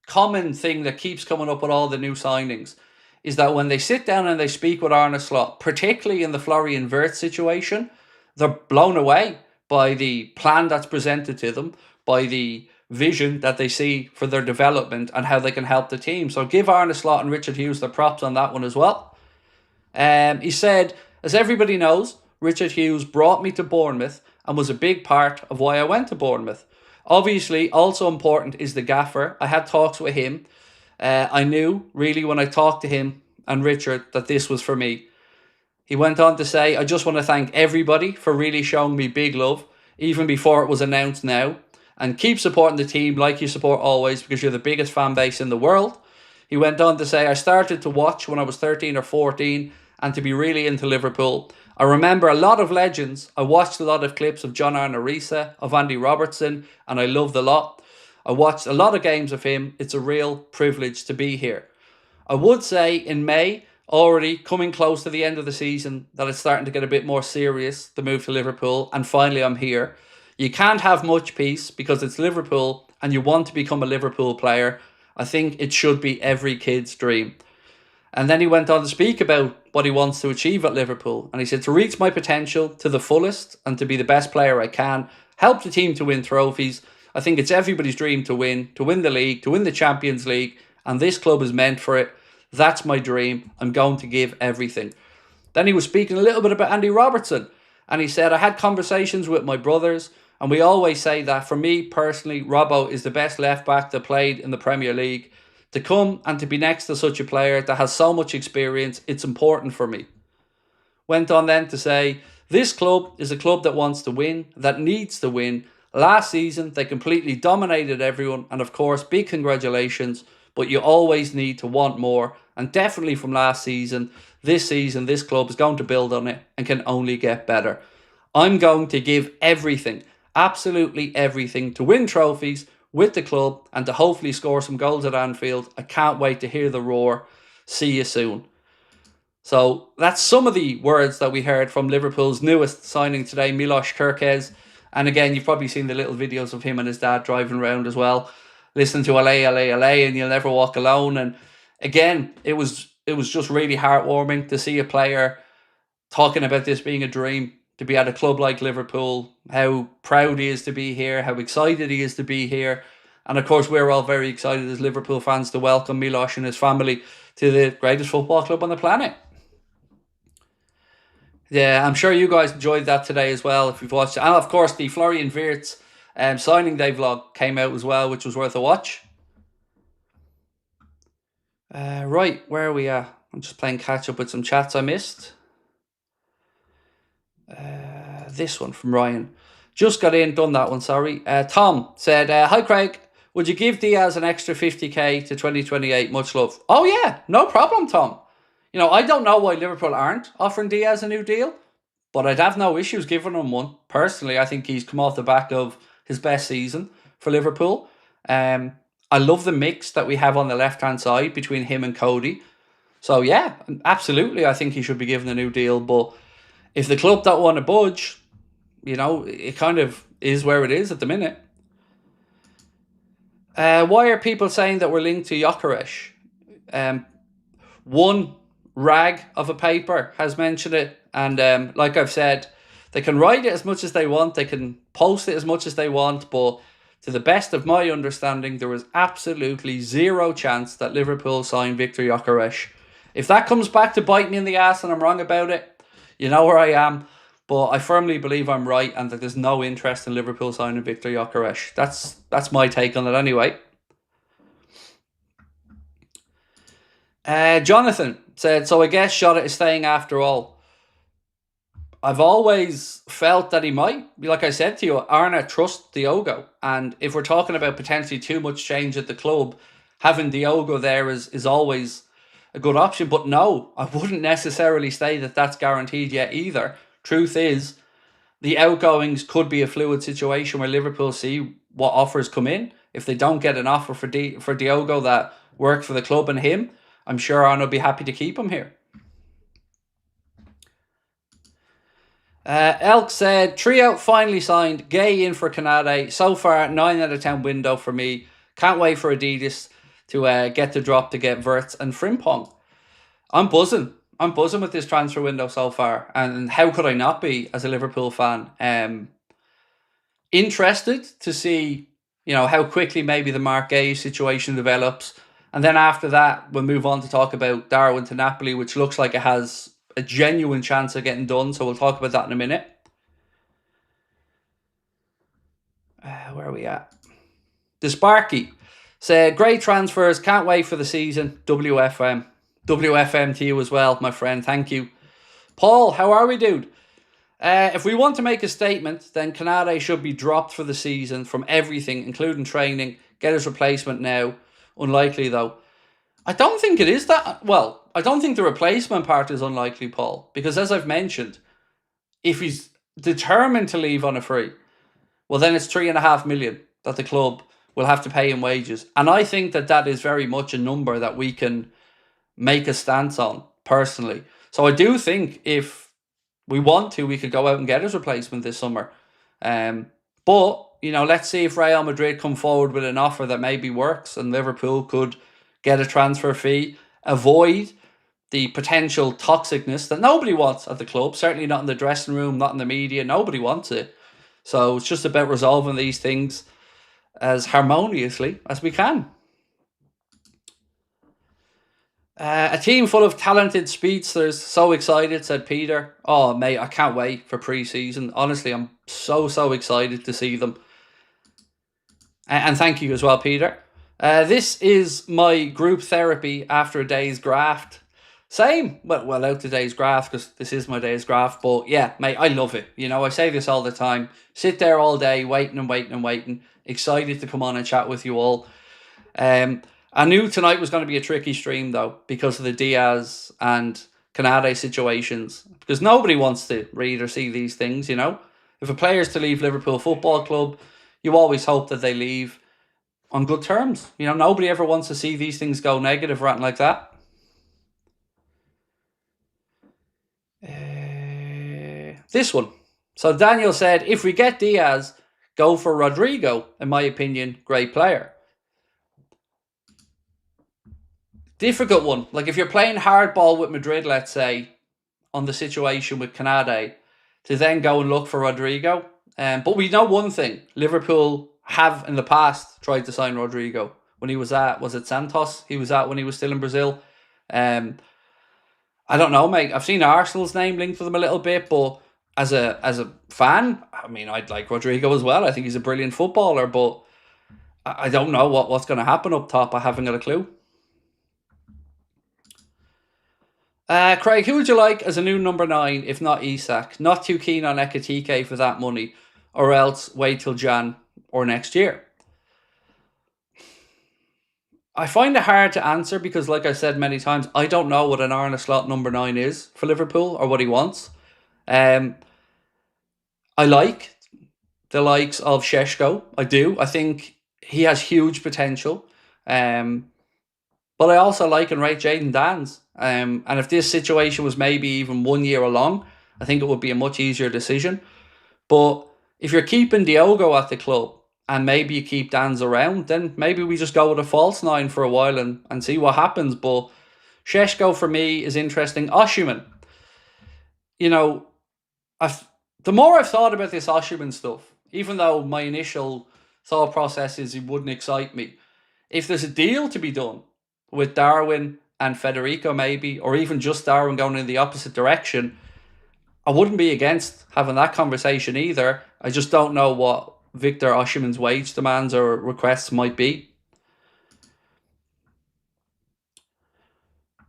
S1: common thing that keeps coming up with all the new signings, is that when they sit down and they speak with Arne Slot, particularly in the Florian Wirtz situation, they're blown away by the plan that's presented to them, by the vision that they see for their development and how they can help the team. So give Arne Slot and Richard Hughes their props on that one as well. He said, as everybody knows, Richard Hughes brought me to Bournemouth and was a big part of why I went to Bournemouth. Obviously, also important is the gaffer. I had talks with him. I knew, really, when I talked to him and Richard, that this was for me. He went on to say, I just want to thank everybody for really showing me big love, even before it was announced now. And keep supporting the team like you support always, because you're the biggest fan base in the world. He went on to say, I started to watch when I was 13 or 14 and to be really into Liverpool. I remember a lot of legends. I watched a lot of clips of John Arne Riise, of Andy Robertson, and I loved the lot. I watched a lot of games of him. It's a real privilege to be here. I would say in May, already coming close to the end of the season, that it's starting to get a bit more serious, the move to Liverpool, and finally I'm here. You can't have much peace because it's Liverpool and you want to become a Liverpool player. I think it should be every kid's dream. And then he went on to speak about what he wants to achieve at Liverpool. And he said, to reach my potential to the fullest and to be the best player I can, help the team to win trophies. I think it's everybody's dream to win the league, to win the Champions League. And this club is meant for it. That's my dream. I'm going to give everything. Then he was speaking a little bit about Andy Robertson. And he said, I had conversations with my brothers. And we always say that for me personally, Robbo is the best left back that played in the Premier League. To come and to be next to such a player that has so much experience, it's important for me. Went on then to say, this club is a club that wants to win, that needs to win. Last season, they completely dominated everyone. And of course, big congratulations. But you always need to want more. And definitely from last season, this club is going to build on it and can only get better. I'm going to give everything, absolutely everything, to win trophies with the club and to hopefully score some goals at Anfield. I can't wait to hear the roar. See you soon. So that's some of the words that we heard from Liverpool's newest signing today, Milos Kerkez. And again, you've probably seen the little videos of him and his dad driving around as well. Listen to LA, LA, LA, and you'll never walk alone. And again, it was just really heartwarming to see a player talking about this being a dream, to be at a club like Liverpool, how proud he is to be here, how excited he is to be here. And of course, we're all very excited as Liverpool fans to welcome Milos and his family to the greatest football club on the planet. Yeah, I'm sure you guys enjoyed that today as well, if you've watched it. And of course, the Florian Wirtz signing day vlog came out as well, which was worth a watch. Right, where are we at? I'm just playing catch up with some chats I missed. This one from Ryan. Just got in, done that one, sorry. Tom said, hi Craig, would you give Diaz an extra 50k to 2028? Much love. Oh yeah, no problem, Tom. You know, I don't know why Liverpool aren't offering Diaz a new deal, but I'd have no issues giving him one. Personally, I think he's come off the back of his best season for Liverpool. I love the mix that we have on the left-hand side between him and Cody. So yeah, absolutely, I think he should be given a new deal. But if the club don't want to budge, you know, it kind of is where it is at the minute. Why are people saying that we're linked to Gyökeres? One rag of a paper has mentioned it. And like I've said, they can write it as much as they want. They can post it as much as they want. But to the best of my understanding, there is absolutely zero chance that Liverpool sign Victor Gyökeres. If that comes back to bite me in the ass and I'm wrong about it, you know where I am. But I firmly believe I'm right and that there's no interest in Liverpool signing Victor Gyökeres. That's my take on it anyway. Jonathan said, so I guess Shota is staying after all. I've always felt that he might. Like I said to you, Arne trusts Diogo. And if we're talking about potentially too much change at the club, having Diogo there is always a good option. But no, I wouldn't necessarily say that that's guaranteed yet either. Truth is, the outgoings could be a fluid situation where Liverpool see what offers come in. If they don't get an offer for Diogo that works for the club and him, I'm sure Arne will be happy to keep him here. Elk said, Trio finally signed, Guehi in for Konate. So far, 9 out of 10 window for me. Can't wait for Adidas to get the drop to get Wirtz and Frimpong. I'm buzzing with this transfer window so far. And how could I not be as a Liverpool fan? Interested to see, how quickly maybe the Marc Guehi situation develops. And then after that, we'll move on to talk about Darwin to Napoli, which looks like it has a genuine chance of getting done. So we'll talk about that in a minute. Where are we at? The Sparky said, great transfers. Can't wait for the season. WFM. WFM to you as well, my friend. Thank you. Paul, how are we, dude? If we want to make a statement, then Konate should be dropped for the season from everything, including training. Get his replacement now. Unlikely, though. I don't think it is that. Well, I don't think the replacement part is unlikely, Paul. Because as I've mentioned, if he's determined to leave on a free, well, then it's 3.5 million that the club will have to pay in wages. And I think that is very much a number that we can make a stance on, personally. So I do think if we want to, we could go out and get his replacement this summer. But, let's see if Real Madrid come forward with an offer that maybe works and Liverpool could get a transfer fee, avoid the potential toxicness that nobody wants at the club, certainly not in the dressing room, not in the media, nobody wants it. So it's just about resolving these things as harmoniously as we can. A team full of talented speedsters, so excited, said Peter. Oh, mate, I can't wait for pre-season. Honestly, I'm so excited to see them. And thank you as well, Peter. This is my group therapy after a day's graft. Same. Well, out today's graft, because this is my day's graft. But yeah, mate, I love it. I say this all the time. Sit there all day, waiting. Excited to come on and chat with you all. I knew tonight was going to be a tricky stream, though, because of the Diaz and Konate situations. Because nobody wants to read or see these things, If a player's to leave Liverpool Football Club, you always hope that they leave on good terms. Nobody ever wants to see these things go negative or anything like that. This one. So Daniel said, if we get Diaz, go for Rodrigo. In my opinion, great player. Difficult one. Like if you're playing hardball with Madrid, let's say, on the situation with Konate, to then go and look for Rodrigo. But we know one thing. Liverpool have in the past tried to sign Rodrigo. When he was it Santos? He was at when he was still in Brazil. I don't know, mate. I've seen Arsenal's name linked with him a little bit, but as a fan, I mean, I'd like Rodrigo as well. I think he's a brilliant footballer, but I don't know what's going to happen up top. I haven't got a clue. Craig, who would you like as a new number 9, if not Isak? Not too keen on Ekitike for that money, or else wait till Jan or next year. I find it hard to answer because, like I said many times, I don't know what an Arne Slot number 9 is for Liverpool or what he wants. I like the likes of Šeško. I do. I think he has huge potential. But I also like and rate Jadon Danns. And if this situation was maybe even 1 year along, I think it would be a much easier decision. But if you're keeping Diogo at the club and maybe you keep Danns around, then maybe we just go with a false 9 for a while and see what happens. But Šeško for me is interesting. Osimhen, the more I've thought about this Osimhen stuff, even though my initial thought process is it wouldn't excite me, if there's a deal to be done with Darwin and Federico maybe, or even just Darwin going in the opposite direction, I wouldn't be against having that conversation either. I just don't know what Victor Osimhen's wage demands or requests might be.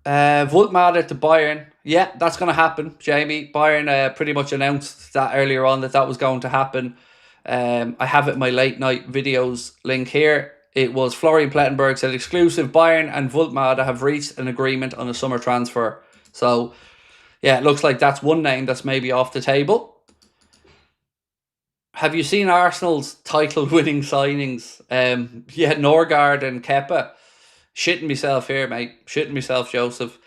S1: Voltmader to Bayern. Yeah, that's going to happen, Jamie. Bayern pretty much announced that earlier on that was going to happen. I have it in my late night videos link here. It was Florian Plettenberg said exclusive Bayern and Voltmader have reached an agreement on a summer transfer. So, yeah, it looks like that's one name that's maybe off the table. Have you seen Arsenal's title-winning signings? Norgard and Kepa. Shitting myself here, mate. Shitting myself, Joseph.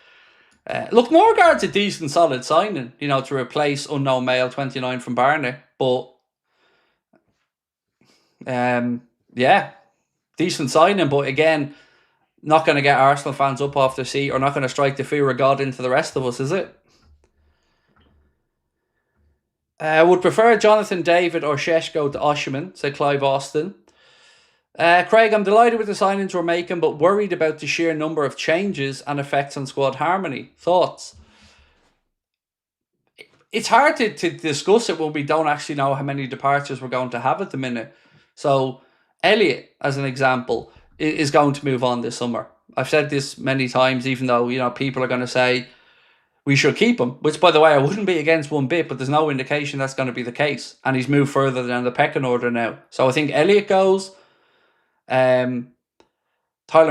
S1: Look, Norgard's a decent, solid signing, to replace unknown male 29 from Barnet. But, yeah, decent signing. But again, not going to get Arsenal fans up off their seat or not going to strike the fear of God into the rest of us, is it? Would prefer Jonathan David or Šeško to Osimhen, said Clive Austin. Craig, I'm delighted with the signings we're making, but worried about the sheer number of changes and effects on squad harmony. Thoughts? It's hard to discuss it when we don't actually know how many departures we're going to have at the minute. So, Elliott, as an example, is going to move on this summer. I've said this many times, even though, people are going to say we should keep him, which, by the way, I wouldn't be against one bit, but there's no indication that's going to be the case. And he's moved further down the pecking order now. So I think Elliott goes. Tyler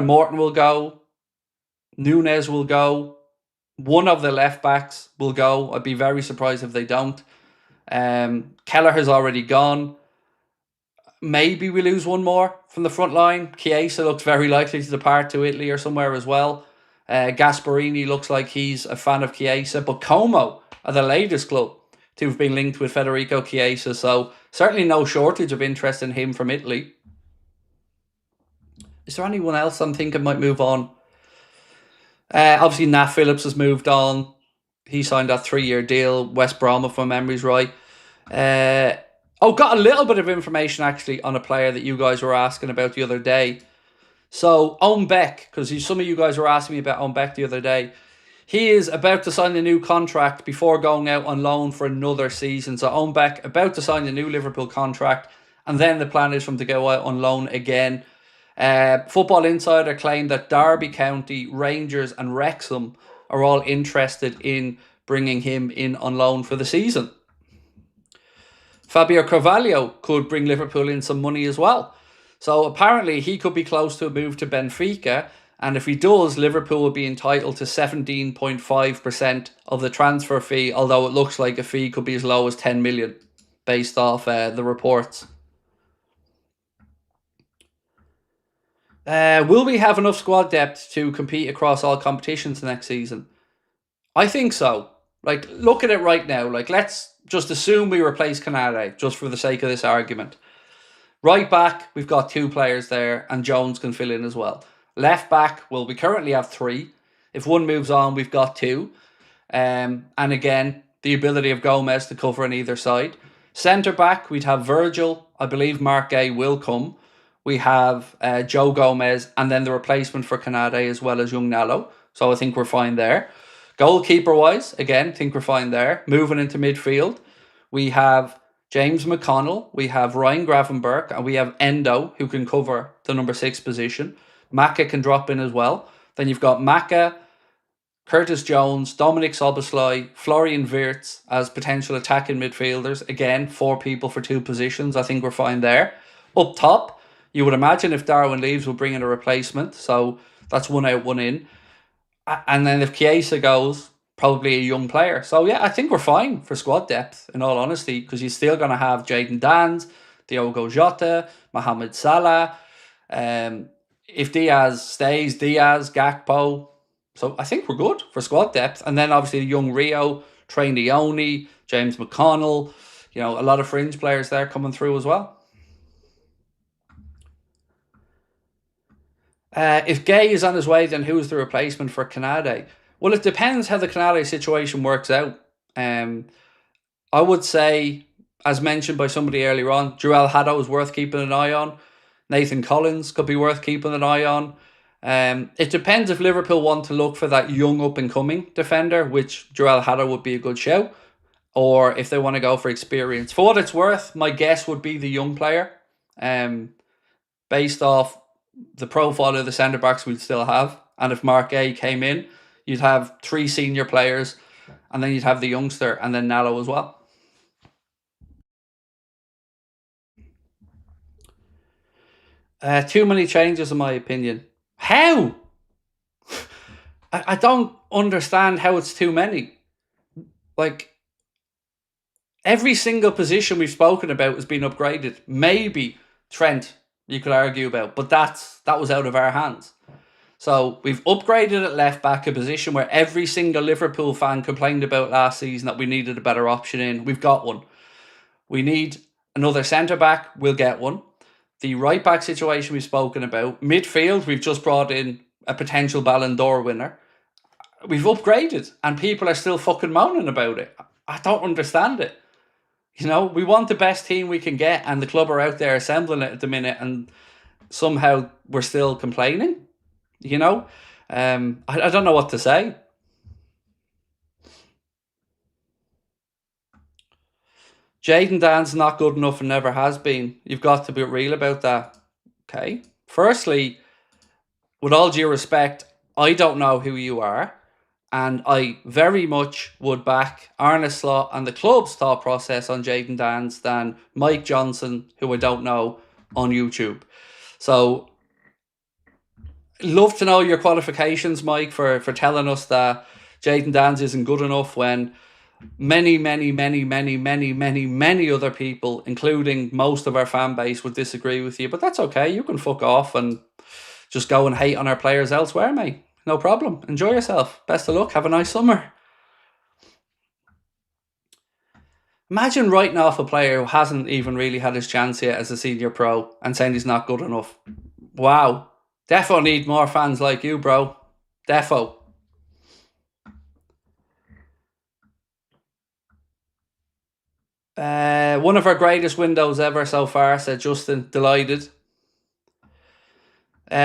S1: Morton will go. Nunez will go. One of the left backs will go. I'd be very surprised if they don't. Keller has already gone. Maybe we lose one more from the front line. Chiesa looks very likely to depart to Italy or somewhere as well. Gasparini looks like he's a fan of Chiesa. But Como are the latest club to have been linked with Federico Chiesa. So certainly no shortage of interest in him from Italy. Is there anyone else I'm thinking might move on? Obviously, Nat Phillips has moved on. He signed that 3-year deal. West Brom, if my memory's right. Got a little bit of information actually on a player that you guys were asking about the other day. So, Owen Beck, because some of you guys were asking me about Owen Beck the other day. He is about to sign a new contract before going out on loan for another season. So, Owen Beck about to sign a new Liverpool contract. And then the plan is for him to go out on loan again. Football Insider claimed that Derby County, Rangers and Wrexham are all interested in bringing him in on loan for the season. Fabio Carvalho could bring Liverpool in some money as well. So apparently he could be close to a move to Benfica, and if he does, Liverpool will be entitled to 17.5% of the transfer fee, although it looks like a fee could be as low as 10 million based off the reports. Will we have enough squad depth to compete across all competitions next season? I think so. Look at it right now. Let's just assume we replace Konate, just for the sake of this argument. Right back, we've got 2 players there, and Jones can fill in as well. Left back, well, we currently have 3. If one moves on, we've got 2. And again, the ability of Gomez to cover on either side. Centre back, we'd have Virgil. I believe Marc Guehi will come. We have Joe Gomez, and then the replacement for Konate as well as young Nalo. So I think we're fine there. Goalkeeper-wise, again, think we're fine there. Moving into midfield, we have James McConnell, we have Ryan Gravenberch, and we have Endo, who can cover the number 6 position. Maka can drop in as well. Then you've got Maka, Curtis Jones, Dominic Szoboszlai, Florian Wirtz as potential attacking midfielders. Again, 4 people for 2 positions. I think we're fine there. Up top, you would imagine if Darwin leaves, we'll bring in a replacement. So that's 1 out, 1 in. And then if Chiesa goes, probably a young player. So yeah, I think we're fine for squad depth, in all honesty, because you're still going to have Jadon Danns, Diogo Jota, Mohamed Salah. If Diaz stays, Diaz, Gakpo. So I think we're good for squad depth. And then obviously young Rio, Trey Leone, James McConnell. A lot of fringe players there coming through as well. If Guehi is on his way, then who's the replacement for Konate? Well, it depends how the Konate situation works out. I would say, as mentioned by somebody earlier on, Joel Haddo is worth keeping an eye on. Nathan Collins could be worth keeping an eye on. It depends if Liverpool want to look for that young up-and-coming defender, which Joel Haddo would be a good shout, or if they want to go for experience. For what it's worth, my guess would be the young player, based off the profile of the centre-backs we'd still have. And if Marc Guehi came in, you'd have 3 senior players, and then you'd have the youngster, and then Nalo as well. Too many changes, in my opinion. How? I don't understand how it's too many. Every single position we've spoken about has been upgraded. Maybe Trent, you could argue about, but that was out of our hands. So we've upgraded at left back, a position where every single Liverpool fan complained about last season that we needed a better option in. We've got one. We need another centre back. We'll get one. The right back situation we've spoken about. Midfield, we've just brought in a potential Ballon d'Or winner. We've upgraded, and people are still fucking moaning about it. I don't understand it. We want the best team we can get, and the club are out there assembling it at the minute, and somehow we're still complaining, you know? I don't know what to say. Jayden Dan's not good enough and never has been. You've got to be real about that. Okay. Firstly, with all due respect, I don't know who you are. And I very much would back Arne Slot and the club's thought process on Jayden Dan's than Mike Johnson, who I don't know, on YouTube. So, love to know your qualifications, Mike, for telling us that Jayden Dan's isn't good enough when many other people, including most of our fan base, would disagree with you. But that's okay. You can fuck off and just go and hate on our players elsewhere, mate. No problem. Enjoy yourself. Best of luck. Have a nice summer. Imagine writing off a player who hasn't even really had his chance yet as a senior pro and saying he's not good enough. Wow. Defo need more fans like you, bro. Defo. One of our greatest windows ever so far, said Justin. Delighted.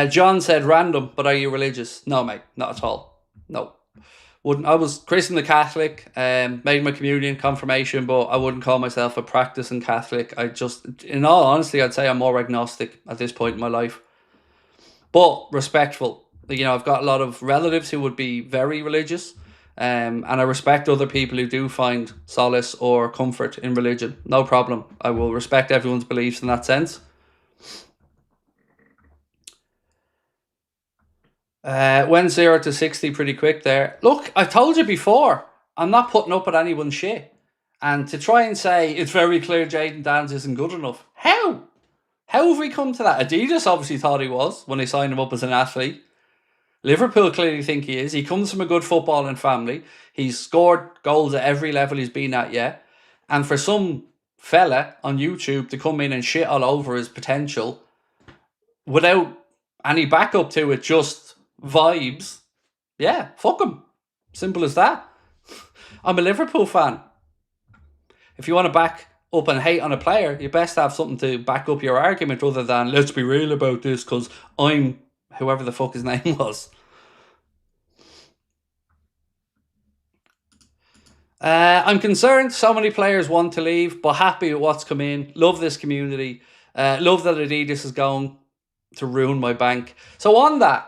S1: John said random, but are you religious? No, mate, not at all. No. Wouldn't. I was christened a Catholic, made my communion, confirmation, but I wouldn't call myself a practicing Catholic. I just, in all honesty, I'd say I'm more agnostic at this point in my life. But respectful. You know, I've got a lot of relatives who would be very religious, and I respect other people who do find solace or comfort in religion. No problem. I will respect everyone's beliefs in that sense. Went 0 to 60 pretty quick there. Look, I told you before, I'm not putting up with anyone's shit. And to try and say it's very clear Jayden Dan's isn't good enough. How? How have we come to that? Adidas obviously thought he was when they signed him up as an athlete. Liverpool clearly think he is. He comes from a good footballing family. He's scored goals at every level he's been at yet. And for some fella on YouTube to come in and shit all over his potential without any backup to it, just vibes, yeah, fuck him. Simple as that. I'm a Liverpool fan. If you want to back up and hate on a player, you best have something to back up your argument other than let's be real about this because I'm whoever the fuck his name was. I'm concerned so many players want to leave, but happy with what's come in. Love this community. Love that Adidas is going to ruin my bank. So on that,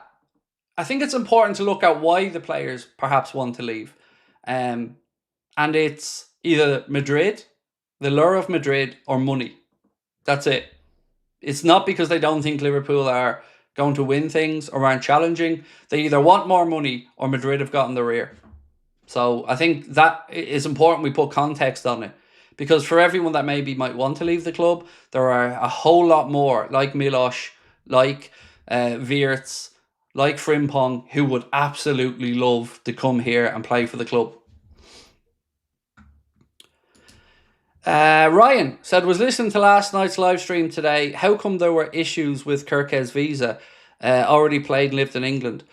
S1: I think it's important to look at why the players perhaps want to leave. And it's either Madrid, the lure of Madrid, or money. That's it. It's not because they don't think Liverpool are going to win things or aren't challenging. They either want more money or Madrid have gotten the rear. So I think that is important we put context on it. Because for everyone that maybe might want to leave the club, there are a whole lot more, like Milos, like Wirtz, like Frimpong, who would absolutely love to come here and play for the club. Ryan said, was listening to last night's live stream today. How come there were issues with Kerkez visa? Already played and lived in England.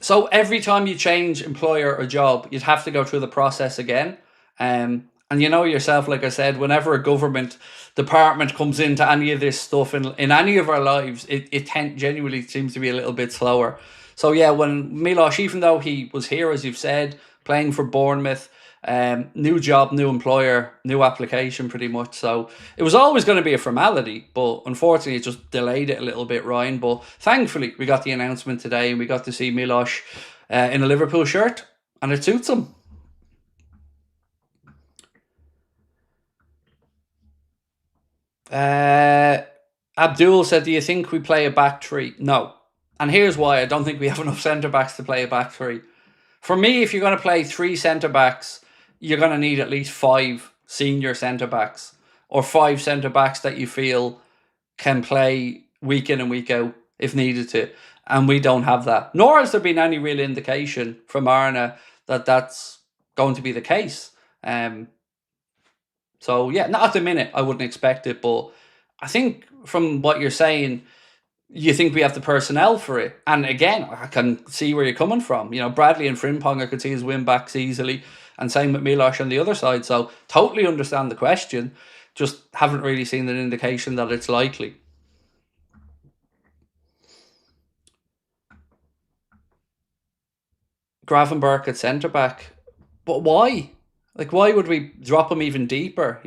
S1: So every time you change employer or job, you'd have to go through the process again. And you know yourself, like I said, whenever a government department comes into any of this stuff in any of our lives, it genuinely seems to be a little bit slower. So yeah, when Milos, even though he was here, as you've said, playing for Bournemouth, new job, new employer, new application pretty much. So it was always going to be a formality, but unfortunately it just delayed it a little bit, Ryan. But thankfully we got the announcement today and we got to see Milos in a Liverpool shirt and it suits him. Abdul said, do you think we play a back three? No. And here's why. I don't think we have enough centre-backs to play a back three. For me, if you're going to play 3 centre-backs, you're going to need at least 5 senior centre-backs or 5 centre-backs that you feel can play week in and week out if needed to. And we don't have that. Nor has there been any real indication from Arne that that's going to be the case. So, yeah, not at the minute. I wouldn't expect it. But I think from what you're saying, you think we have the personnel for it. And again, I can see where you're coming from. You know, Bradley and Frimpong, I could see his win backs easily. And same with Milos on the other side. So, totally understand the question. Just haven't really seen an indication that it's likely. Gravenberch at centre back, but why? Like, why would we drop him even deeper?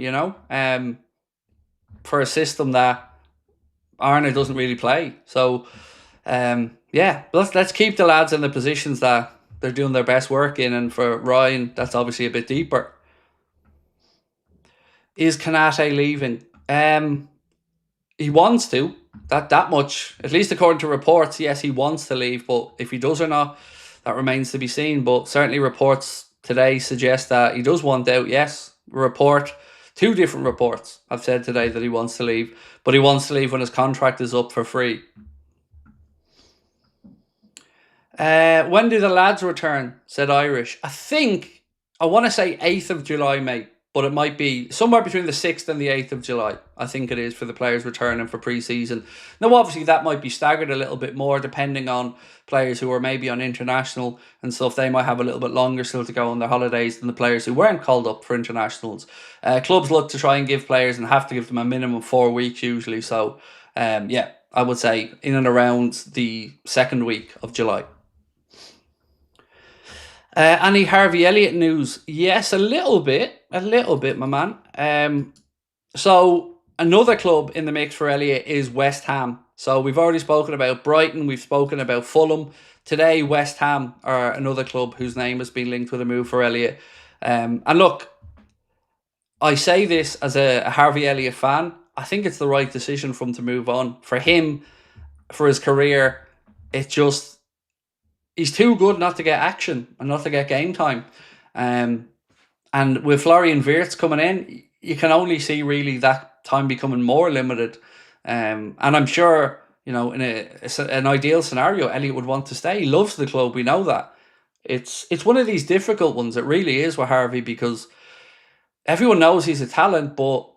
S1: For a system that Arne doesn't really play. So, yeah, let's keep the lads in the positions that they're doing their best work in, and for Ryan, that's obviously a bit deeper. Is Konate leaving? He wants to. That much, at least according to reports, yes, he wants to leave. But if he does or not, that remains to be seen. But certainly reports today suggest that he does want out. Yes, two different reports have said today that he wants to leave, but he wants to leave when his contract is up for free. When do the lads return? Said Irish. I want to say 8th of July, mate. But it might be somewhere between the 6th and the 8th of July. I think it is for the players returning for pre-season. Now, obviously, that might be staggered a little bit more depending on players who are maybe on international and stuff. They might have a little bit longer still to go on their holidays than the players who weren't called up for internationals. Clubs look to try and give players and have to give them a minimum 4 weeks usually. So, yeah, I would say in and around the 2nd week of July. Any Harvey Elliott news? Yes, a little bit, my man. So another club in the mix for Elliott is West Ham. So we've already spoken about Brighton, we've spoken about Fulham. Today, West Ham are another club whose name has been linked with a move for Elliott. And look, I say this as a Harvey Elliott fan. I think it's the right decision for him to move on. For him, for his career, he's too good not to get action and not to get game time. And with Florian Wirtz coming in, you can only see really that time becoming more limited. And I'm sure, in an ideal scenario, Elliott would want to stay. He loves the club, we know that. It's one of these difficult ones. It really is with Harvey, because everyone knows he's a talent, but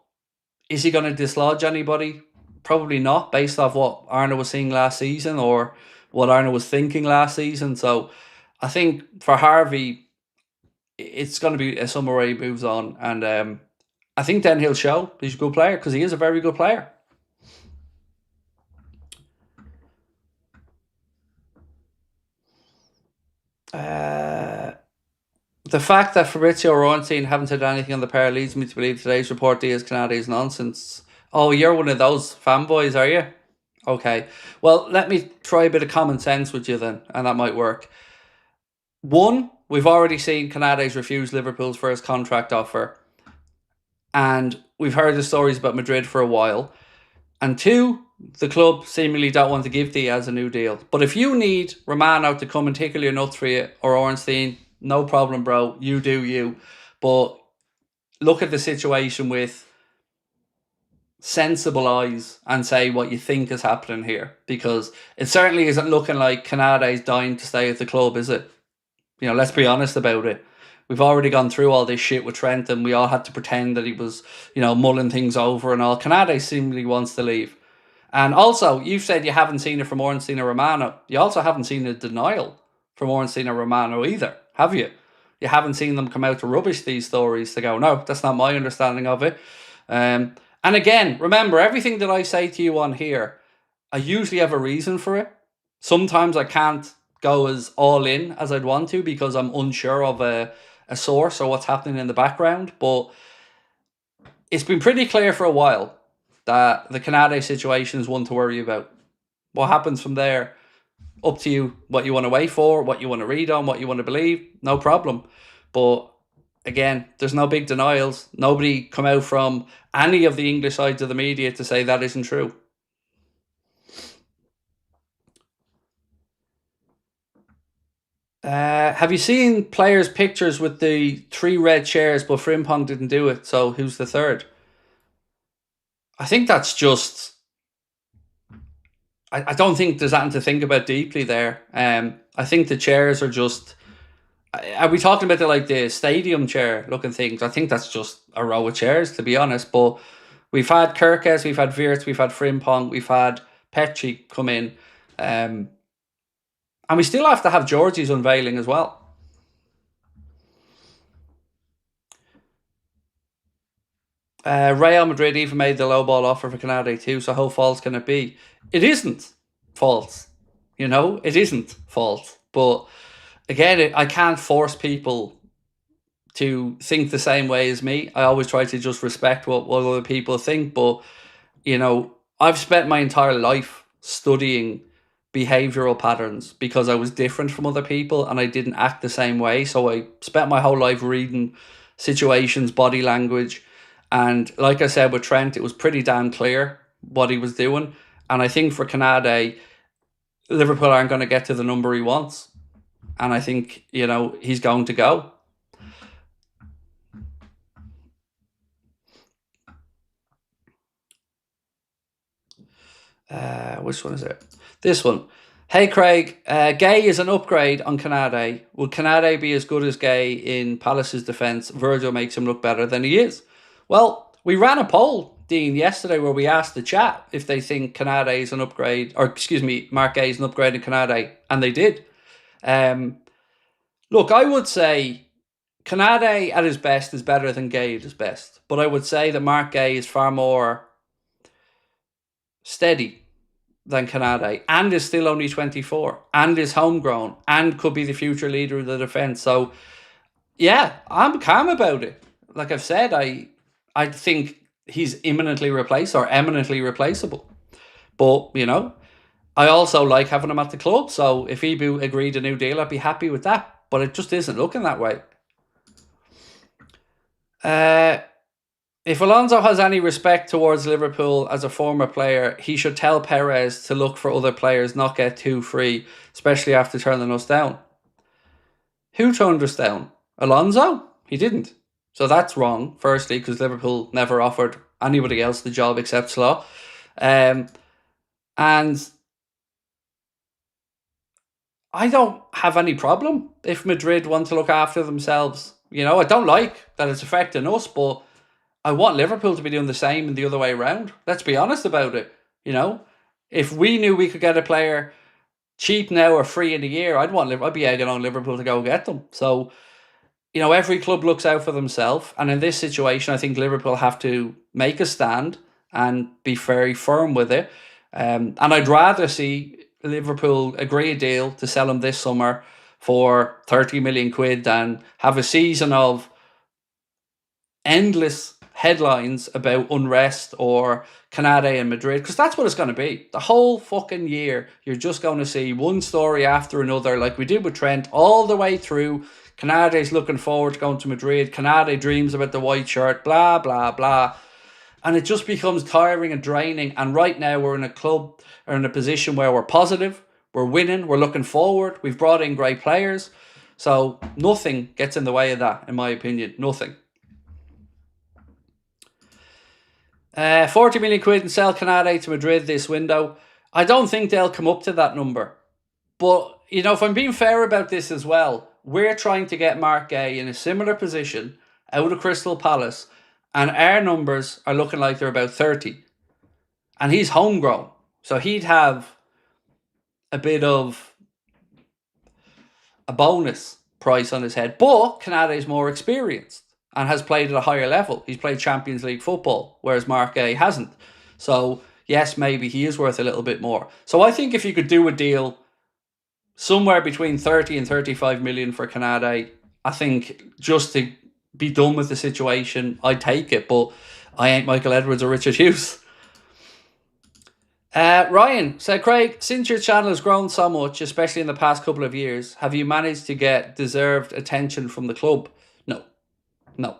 S1: is he going to dislodge anybody? Probably not, based off what Arne was seeing last season or what Arne was thinking last season. So I think for Harvey, it's going to be a summer where he moves on. And I think then he'll show he's a good player, because he is a very good player. The fact that Fabrizio Ornstein haven't said anything on the pair leads me to believe today's report Diaz Konate is nonsense. Oh, you're one of those fanboys, are you? Okay. Well, let me try a bit of common sense with you then, and that might work. One, we've already seen Konate's refuse Liverpool's first contract offer, and we've heard the stories about Madrid for a while. And two, the club seemingly don't want to give Diaz a new deal. But if you need Romano to come and tickle your nuts for you, or Ornstein, no problem, bro. You do you. But look at the situation with sensible eyes and say what you think is happening here, because it certainly isn't looking like Konate's dying to stay at the club, is it? Let's be honest about it. We've already gone through all this shit with Trent, and we all had to pretend that he was, mulling things over and all. Konate seemingly wants to leave. And also, you've said you haven't seen it from Ornstein or Romano. You also haven't seen a denial from Ornstein or Romano either, have you? You haven't seen them come out to rubbish these stories to go, no, that's not my understanding of it. And again, remember, everything that I say to you on here, I usually have a reason for it. Sometimes I can't go as all in as I'd want to because I'm unsure of a source or what's happening in the background. But it's been pretty clear for a while that the Konate situation is one to worry about. What happens from there, up to you, what you want to wait for, what you want to read on, what you want to believe, no problem. But again, there's no big denials. Nobody come out from any of the English sides of the media to say that isn't true. Have you seen players' pictures with the 3 red chairs, but Frimpong didn't do it, so who's the third? I think that's just... I don't think there's anything to think about deeply there. I think the chairs are just... Are we talking about the stadium chair looking things? I think that's just a row of chairs, to be honest. But we've had Kerkez, we've had Wirtz, we've had Frimpong, we've had Petri come in. And we still have to have Georgie's unveiling as well. Real Madrid even made the low ball offer for Konate too, so how false can it be? It isn't false. It isn't false. But again, I can't force people to think the same way as me. I always try to just respect what other people think. But, I've spent my entire life studying behavioral patterns because I was different from other people and I didn't act the same way. So I spent my whole life reading situations, body language. And like I said with Trent, it was pretty damn clear what he was doing. And I think for Konate, Liverpool aren't going to get to the number he wants. And I think, he's going to go. Which one is it? This one. Hey Craig, Guehi is an upgrade on Konate. Will Konate be as good as Guehi in Palace's defence? Virgil makes him look better than he is. Well, we ran a poll, Dean, yesterday where we asked the chat if they think Konate is an upgrade, or excuse me, Marc Guehi is an upgrade in Konate, and they did. Look, I would say Konate at his best is better than Guehi at his best, but I would say that Marc Guehi is far more steady than Konate, and is still only 24, and is homegrown, and could be the future leader of the defence. So, yeah, I'm calm about it. Like I've said, I think he's eminently eminently replaceable. But, I also like having him at the club. So if he agreed a new deal, I'd be happy with that. But it just isn't looking that way. If Alonso has any respect towards Liverpool as a former player, he should tell Perez to look for other players, not get too free, especially after turning us down. Who turned us down? Alonso? He didn't. So that's wrong, firstly, because Liverpool never offered anybody else the job except Slaw. And I don't have any problem if Madrid want to look after themselves. I don't like that it's affecting us, but I want Liverpool to be doing the same and the other way around. Let's be honest about it. If we knew we could get a player cheap now or free in a year, I'd be egging on Liverpool to go get them. So, every club looks out for themselves. And in this situation, I think Liverpool have to make a stand and be very firm with it. And I'd rather see Liverpool agree a deal to sell him this summer for 30 million quid than have a season of endless headlines about unrest or Konate in Madrid, because that's what it's going to be. The whole fucking year, you're just going to see one story after another, like we did with Trent, all the way through. Konate's looking forward to going to Madrid. Konate dreams about the white shirt, blah, blah, blah. And it just becomes tiring and draining. And right now we're in a club, or in a position where we're positive, we're winning, we're looking forward, we've brought in great players. So nothing gets in the way of that, in my opinion. Nothing. 40 million quid and sell Konate to Madrid this window. I don't think they'll come up to that number. But, if I'm being fair about this as well, we're trying to get Marc Guehi in a similar position out of Crystal Palace, and our numbers are looking like they're about 30. And he's homegrown. So he'd have a bit of a bonus price on his head. But Konate is more experienced and has played at a higher level. He's played Champions League football, whereas Marc Guehi hasn't. So, yes, maybe he is worth a little bit more. So I think if you could do a deal somewhere between 30 and 35 million for Konate, I think just to be done with the situation, I'd take it. But I ain't Michael Edwards or Richard Hughes. Ryan said, Craig, since your channel has grown so much, especially in the past couple of years, have you managed to get deserved attention from the club? No,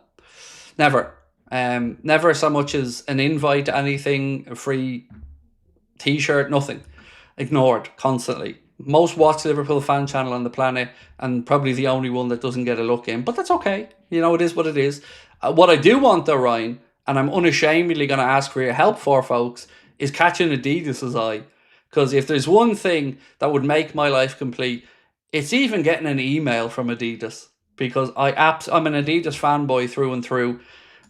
S1: never. Never so much as an invite to anything, a free t-shirt, nothing. Ignored constantly. Most watched Liverpool fan channel on the planet, and probably the only one that doesn't get a look in. But that's okay. It is what it is. What I do want though, Ryan, and I'm unashamedly going to ask for your help for, folks, is catching Adidas's eye. Because if there's one thing that would make my life complete, it's even getting an email from Adidas. Because I'm an Adidas fanboy through and through,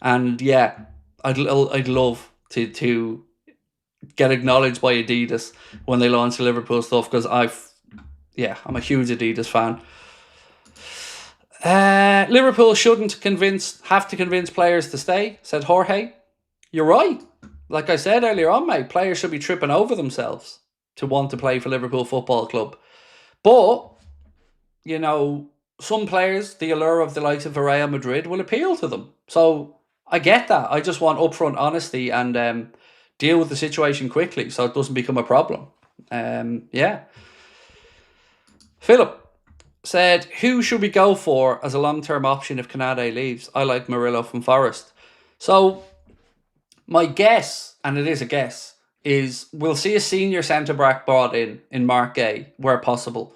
S1: and yeah, I'd love to get acknowledged by Adidas when they launch the Liverpool stuff, because I'm a huge Adidas fan. Liverpool shouldn't have to convince players to stay, said Jorge. You're right. Like I said earlier on, mate, players should be tripping over themselves to want to play for Liverpool Football Club. But you know, some players, the allure of the likes of Real Madrid will appeal to them. So I get that. I just want upfront honesty and deal with the situation quickly so it doesn't become a problem. Yeah. Philip said, who should we go for as a long-term option if Konate leaves? I like Murillo from Forest. So my guess, and it is a guess, is we'll see a senior centre-back brought in Marc Guehi, where possible.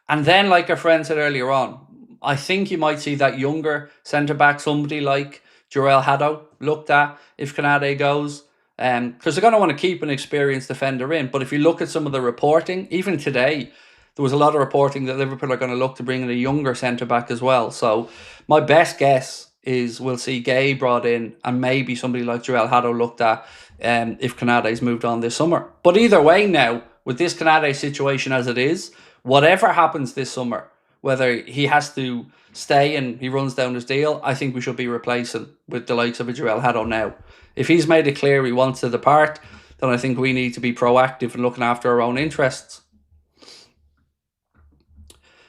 S1: And then, like our friend said earlier on, I think you might see that younger centre-back, somebody like Jorel Haddo, looked at if Konate goes. Because they're going to want to keep an experienced defender in. But if you look at some of the reporting, even today, there was a lot of reporting that Liverpool are going to look to bring in a younger centre-back as well. So my best guess is we'll see Guehi brought in and maybe somebody like Jorel Haddo looked at if Konate's moved on this summer. But either way now, with this Konate situation as it is, whatever happens this summer, whether he has to stay and he runs down his deal, I think we should be replacing with the likes of a Jorel Haddo now. If he's made it clear he wants to depart, then I think we need to be proactive in looking after our own interests.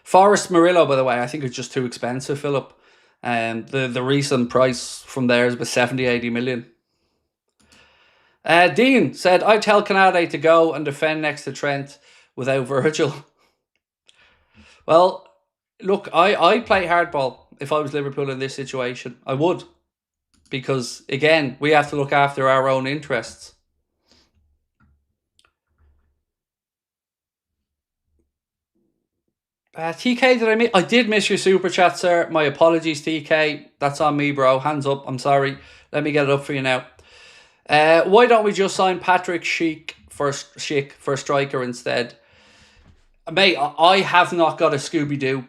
S1: Forest Murillo, by the way, I think it's just too expensive, Philip. The recent price from there is about 70, 80 million. Dean said, I tell Konate to go and defend next to Trent without Virgil. Well, look, I play hardball if I was Liverpool in this situation. I would. Because, again, we have to look after our own interests. TK, I did miss your super chat, sir. My apologies, TK. That's on me, bro. Hands up. I'm sorry. Let me get it up for you now. Why don't we just sign Patrick Schick for a striker instead? Mate, I have not got a Scooby-Doo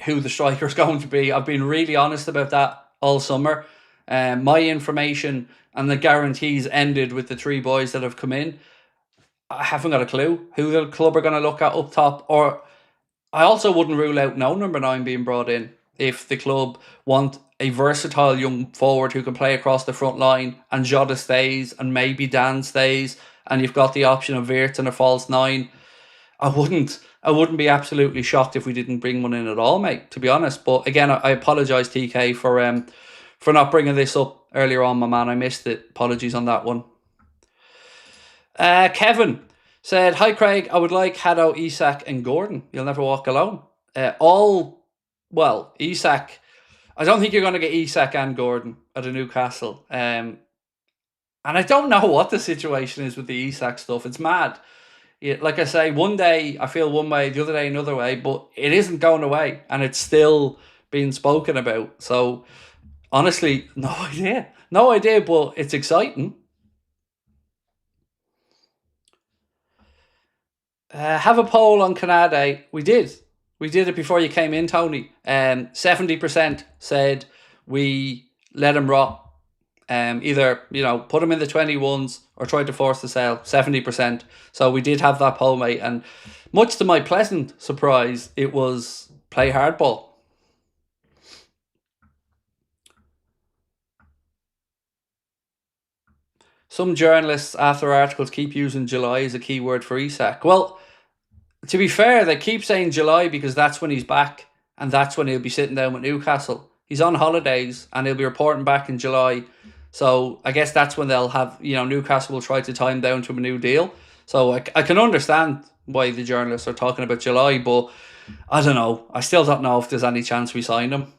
S1: who the striker is going to be. I've been really honest about that all summer. My information and the guarantees ended with the 3 boys that have come in. I haven't got a clue who the club are going to look at up top. Or I also wouldn't rule out no number 9 being brought in if the club want a versatile young forward who can play across the front line and Jota stays and maybe Dan stays and you've got the option of Wirtz and a false 9. I wouldn't be absolutely shocked if we didn't bring one in at all, mate, to be honest. But again, I apologise, TK, for not bringing this up earlier on, my man. I missed it. Apologies on that one. Kevin said, hi, Craig. I would like Haddo, Isak and Gordon. You'll never walk alone. Isak. I don't think you're going to get Isak and Gordon at a Newcastle. And I don't know what the situation is with the Isak stuff. It's mad. Like I say, one day I feel one way, the other day another way, but it isn't going away and it's still being spoken about. So honestly, no idea, but it's exciting. Have a poll on Konate. We did it before you came in, Tony. 70% said we let him rot. Either, put him in the 21s or try to force the sale. 70%. So we did have that poll, mate. And much to my pleasant surprise, it was play hardball. Some journalists, after articles, keep using July as a keyword for Isak. Well, to be fair, they keep saying July because that's when he's back and that's when he'll be sitting down with Newcastle. He's on holidays and he'll be reporting back in July. So I guess that's when they'll have, Newcastle will try to tie him down to a new deal. So I can understand why the journalists are talking about July, but I don't know. I still don't know if there's any chance we sign him.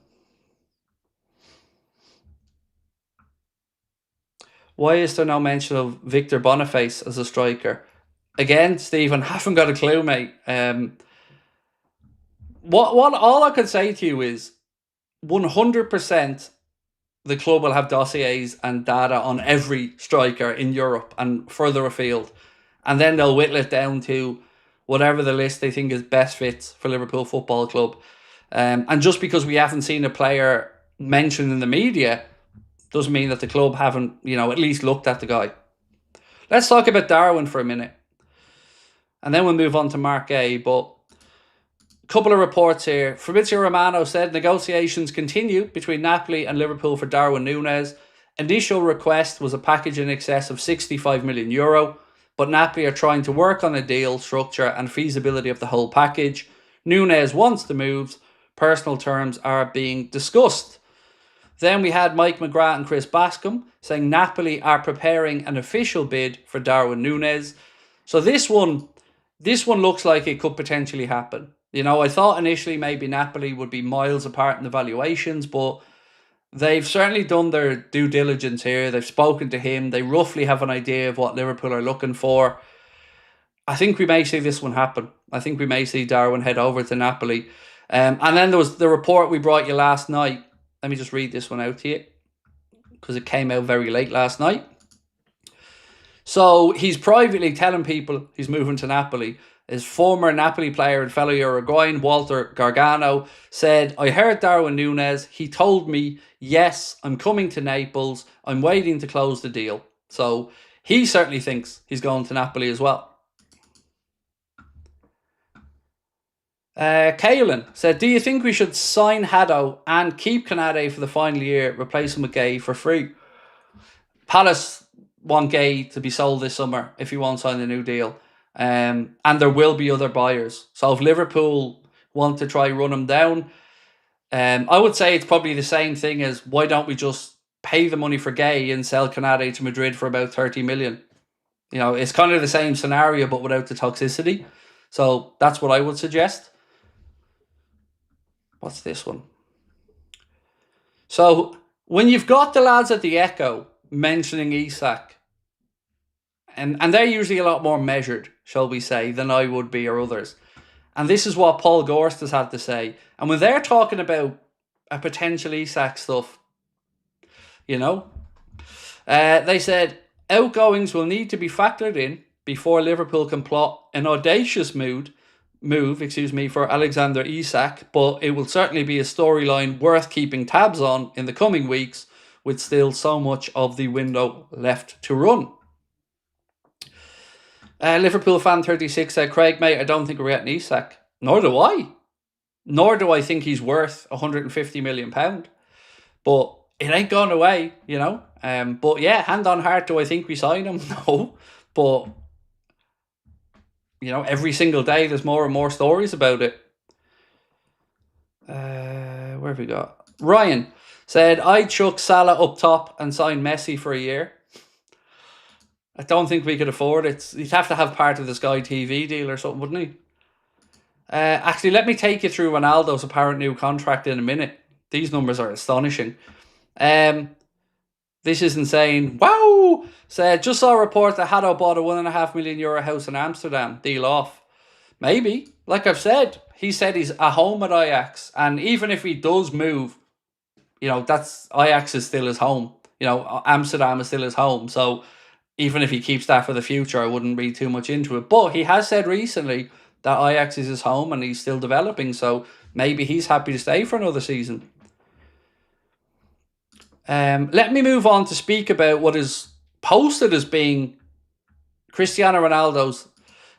S1: Why is there no mention of Victor Boniface as a striker? Again, Stephen, haven't got a clue, mate. What all I could say to you is 100% the club will have dossiers and data on every striker in Europe and further afield. And then they'll whittle it down to whatever the list they think is best fits for Liverpool Football Club. And just because we haven't seen a player mentioned in the media doesn't mean that the club haven't, at least looked at the guy. Let's talk about Darwin for a minute. And then we'll move on to Marc Guehi. But a couple of reports here. Fabrizio Romano said negotiations continue between Napoli and Liverpool for Darwin Nunez. Initial request was a package in excess of €65 million, but Napoli are trying to work on a deal structure and feasibility of the whole package. Nunez wants the moves, personal terms are being discussed. Then we had Mike McGrath and Chris Bascom saying Napoli are preparing an official bid for Darwin Nunez. So this one looks like it could potentially happen. You know, I thought initially maybe Napoli would be miles apart in the valuations, but they've certainly done their due diligence here. They've spoken to him. They roughly have an idea of what Liverpool are looking for. I think we may see this one happen. I think we may see Darwin head over to Napoli. And then there was the report we brought you last night. Let me just read this one out to you because it came out very late last night. So he's privately telling people he's moving to Napoli. His former Napoli player and fellow Uruguayan, Walter Gargano, said, I heard Darwin Nunez. He told me, yes, I'm coming to Naples. I'm waiting to close the deal. So he certainly thinks he's going to Napoli as well. Kaelin said, do you think we should sign Haddo and keep Konate for the final year, replace him with Guehi for free? Palace want Guehi to be sold this summer if he won't sign a new deal. And there will be other buyers. So if Liverpool want to try run him down, I would say it's probably the same thing as why don't we just pay the money for Guehi and sell Konate to Madrid for about 30 million? You know, it's kind of the same scenario but without the toxicity. So that's what I would suggest. What's this one? So when you've got the lads at the Echo mentioning Isak, and they're usually a lot more measured, shall we say, than I would be or others. And this is what Paul Gorst has had to say. And when they're talking about a potential Isak stuff, you know, they said outgoings will need to be factored in before Liverpool can plot an audacious move, for Alexander Isak, but it will certainly be a storyline worth keeping tabs on in the coming weeks, with still so much of the window left to run. Liverpool fan 36 said, Craig, mate, I don't think we're getting Isak. Nor do I. Nor do I think he's worth £150 million. But it ain't gone away, you know. But yeah, hand on heart, do I think we sign him? No. But, you know, every single day there's more and more stories about it. Where have we got? Ryan said, I'd chuck Salah up top and sign Messi for a year. I don't think we could afford it. He'd have to have part of the Sky TV deal or something, wouldn't he? Actually, let me take you through Ronaldo's apparent new contract in a minute. These numbers are astonishing. This is insane. Wow! Said, just saw a report that Haddo bought a €1.5 million house in Amsterdam. Deal off. Maybe. Like I've said, he said he's at home at Ajax. And even if he does move, you know, that's Ajax is still his home. You know, Amsterdam is still his home. So even if he keeps that for the future, I wouldn't read too much into it. But he has said recently that Ajax is his home and he's still developing. So maybe he's happy to stay for another season. Let me move on to speak about what is posted as being Cristiano Ronaldo's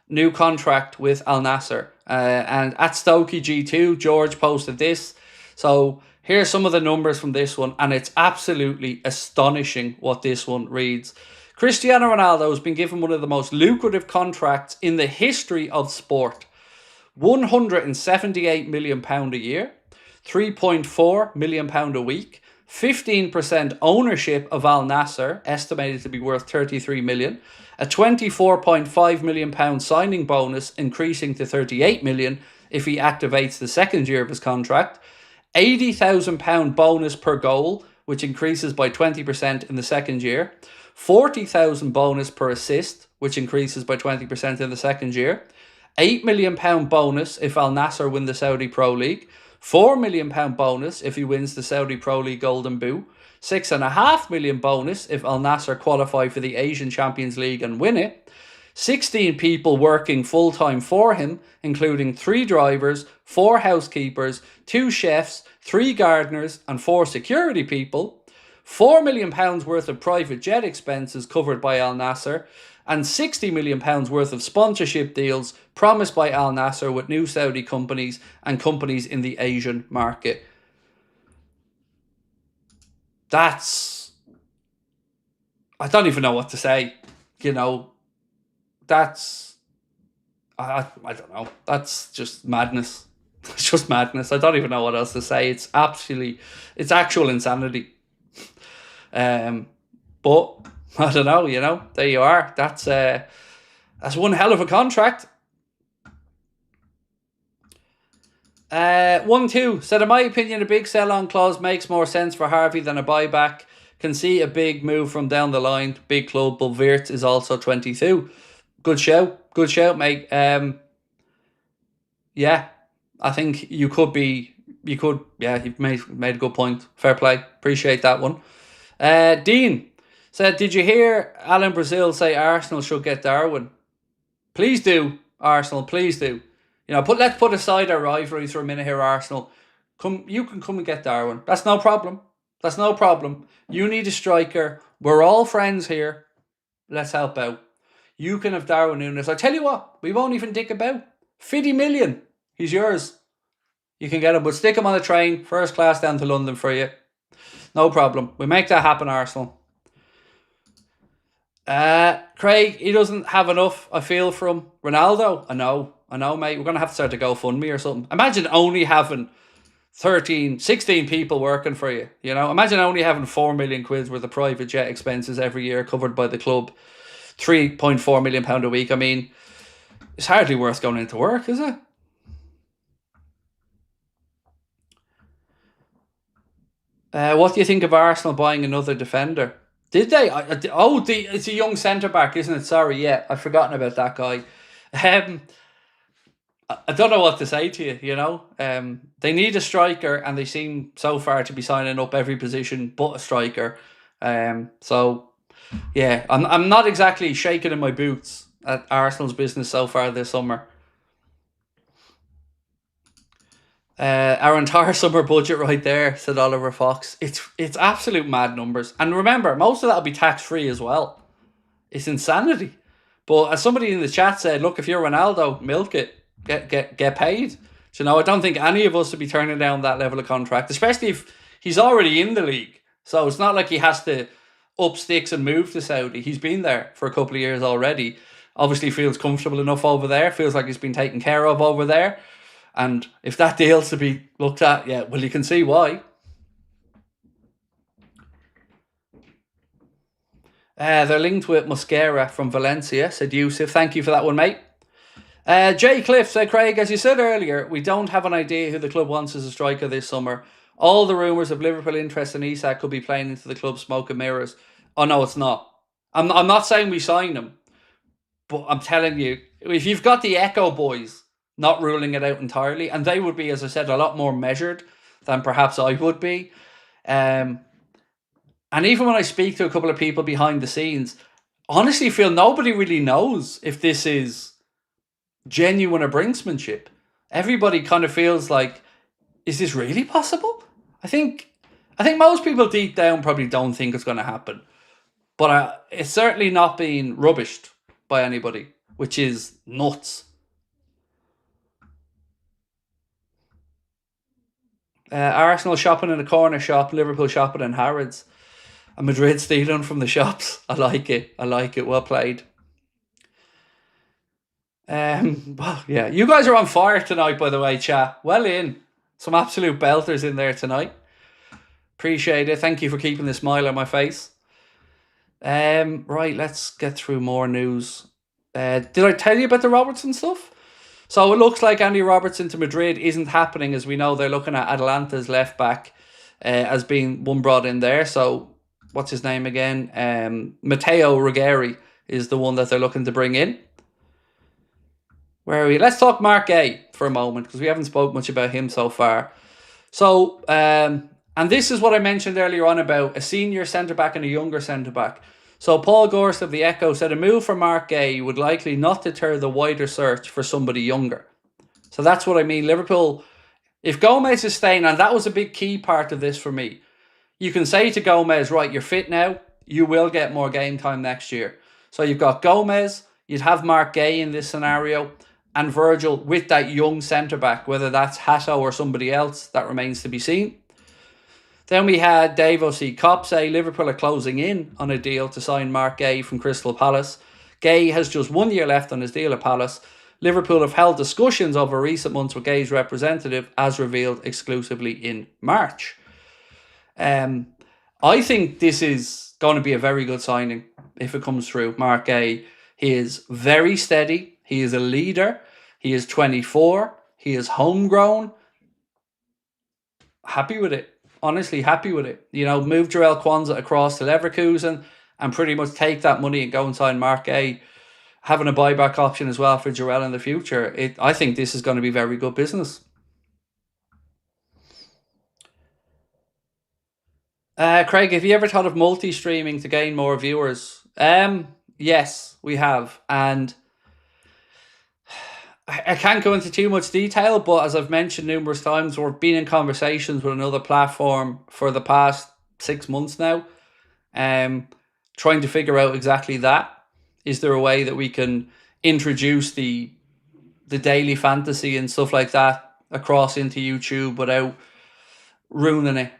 S1: new contract with Al Nassr. And at Stokey G2, George posted this. So here's some of the numbers from this one. And it's absolutely astonishing what this one reads. Cristiano Ronaldo has been given one of the most lucrative contracts in the history of sport. £178 million a year, £3.4 million a week, 15% ownership of Al Nassr, estimated to be worth £33 million, a £24.5 million signing bonus increasing to £38 million if he activates the second year of his contract, £80,000 bonus per goal, which increases by 20% in the second year, £40,000 bonus per assist, which increases by 20% in the second year, £8 million bonus if Al Nassr win the Saudi Pro League, £4 million bonus if he wins the Saudi Pro League Golden Boot, $6.5 million bonus if Al Nassr qualify for the Asian Champions League and win it, 16 people working full-time for him, including 3 drivers, 4 housekeepers, 2 chefs, 3 gardeners and 4 security people, £4 million worth of private jet expenses covered by Al Nassr, and £60 million worth of sponsorship deals promised by Al Nassr with new Saudi companies and companies in the Asian market. That's... I don't even know what to say. You know, that's... I don't know. That's just madness. It's just madness. I don't even know what else to say. It's actual insanity. But I don't know, there you are. That's one hell of a contract. 1-2 said, in my opinion, a big sell-on clause makes more sense for Harvey than a buyback. Can see a big move from down the line. Big club, but Wirtz is also 22. Good shout, mate. Yeah, I think you've made a good point. Fair play. Appreciate that one. Dean said, did you hear Alan Brazil say Arsenal should get Darwin? Please do, Arsenal, please do. Let's put aside our rivalries for a minute here, Arsenal. You can come and get Darwin. That's no problem. You need a striker. We're all friends here. Let's help out. You can have Darwin Nunez. I tell you what, we won't even dick about. 50 million. He's yours. You can get him, but stick him on a train, first class down to London for you. No problem. We make that happen, Arsenal. Craig, he doesn't have enough, I feel, from Ronaldo. I know, mate. We're going to have to start a GoFundMe or something. Imagine only having 16 people working for you. Imagine only having 4 million quid worth of private jet expenses every year covered by the club. £3.4 million a week. I mean, it's hardly worth going into work, is it? What do you think of Arsenal buying another defender? Did they? It's a young centre-back, isn't it? Sorry, yeah, I've forgotten about that guy. I don't know what to say to you, They need a striker, and they seem so far to be signing up every position but a striker. So, yeah, I'm not exactly shaking in my boots at Arsenal's business so far this summer. Our entire summer budget right there, said Oliver Fox. It's absolute mad numbers. And remember, most of that will be tax-free as well. It's insanity. But as somebody in the chat said, look, if you're Ronaldo, milk it. Get paid. I don't think any of us would be turning down that level of contract, especially if he's already in the league. So it's not like he has to up sticks and move to Saudi. He's been there for a couple of years already. Obviously feels comfortable enough over there. Feels like he's been taken care of over there. And if that deal's to be looked at, yeah, well, you can see why. They're linked with Mosquera from Valencia, said Yusuf. Thank you for that one, mate. Jay Cliff said, Craig, as you said earlier, we don't have an idea who the club wants as a striker this summer. All the rumours of Liverpool interest in Isak could be playing into the club's smoke and mirrors. Oh, no, it's not. I'm not saying we sign him, but I'm telling you, if you've got the Echo boys not ruling it out entirely, and they would be, as I said, a lot more measured than perhaps I would be. And even when I speak to a couple of people behind the scenes, honestly feel nobody really knows if this is genuine or brinksmanship. Everybody kind of feels like, is this really possible? I think most people deep down probably don't think it's going to happen. But it's certainly not being rubbished by anybody, which is nuts. Arsenal shopping in a corner shop, Liverpool shopping in Harrods, and Madrid stealing from the shops. I like it. Well played. Well, yeah, you guys are on fire tonight, by the way, chat. Well in. Some absolute belters in there tonight. Appreciate it. Thank you for keeping the smile on my face. Right, let's get through more news. Did I tell you about the Robertson stuff? So it looks like Andy Robertson to Madrid isn't happening, as we know they're looking at Atalanta's left back as being one brought in there. So what's his name again? Matteo Ruggeri is the one that they're looking to bring in. Where are we? Let's talk Marc Guehi for a moment, because we haven't spoke much about him so far. So, and this is what I mentioned earlier on about a senior centre-back and a younger centre-back. So Paul Gorst of the Echo said a move for Marc Guehi would likely not deter the wider search for somebody younger. So that's what I mean. Liverpool, if Gomez is staying, and that was a big key part of this for me, you can say to Gomez, right, you're fit now, you will get more game time next year. So you've got Gomez, you'd have Marc Guehi in this scenario, and Virgil with that young centre-back, whether that's Hato or somebody else, that remains to be seen. Then we had Dave O.C. Kopp say Liverpool are closing in on a deal to sign Marc Guehi from Crystal Palace. Guehi has just 1 year left on his deal at Palace, Liverpool have held discussions over recent months with Guehi's representative, as revealed exclusively in March. I think this is going to be a very good signing if it comes through. Marc Guehi, he is very steady. He is a leader. He is 24. He is homegrown. Happy with it. Honestly, happy with it. You know, move Jarell Quansah across to Leverkusen and pretty much take that money and go and sign Marc Guehi. Having a buyback option as well for Jarell in the future. I think this is going to be very good business. Craig, have you ever thought of multi-streaming to gain more viewers? Yes, we have. And I can't go into too much detail, but as I've mentioned numerous times, we've been in conversations with another platform for the past 6 months now, trying to figure out exactly that. Is there a way that we can introduce the daily fantasy and stuff like that across into YouTube without ruining it?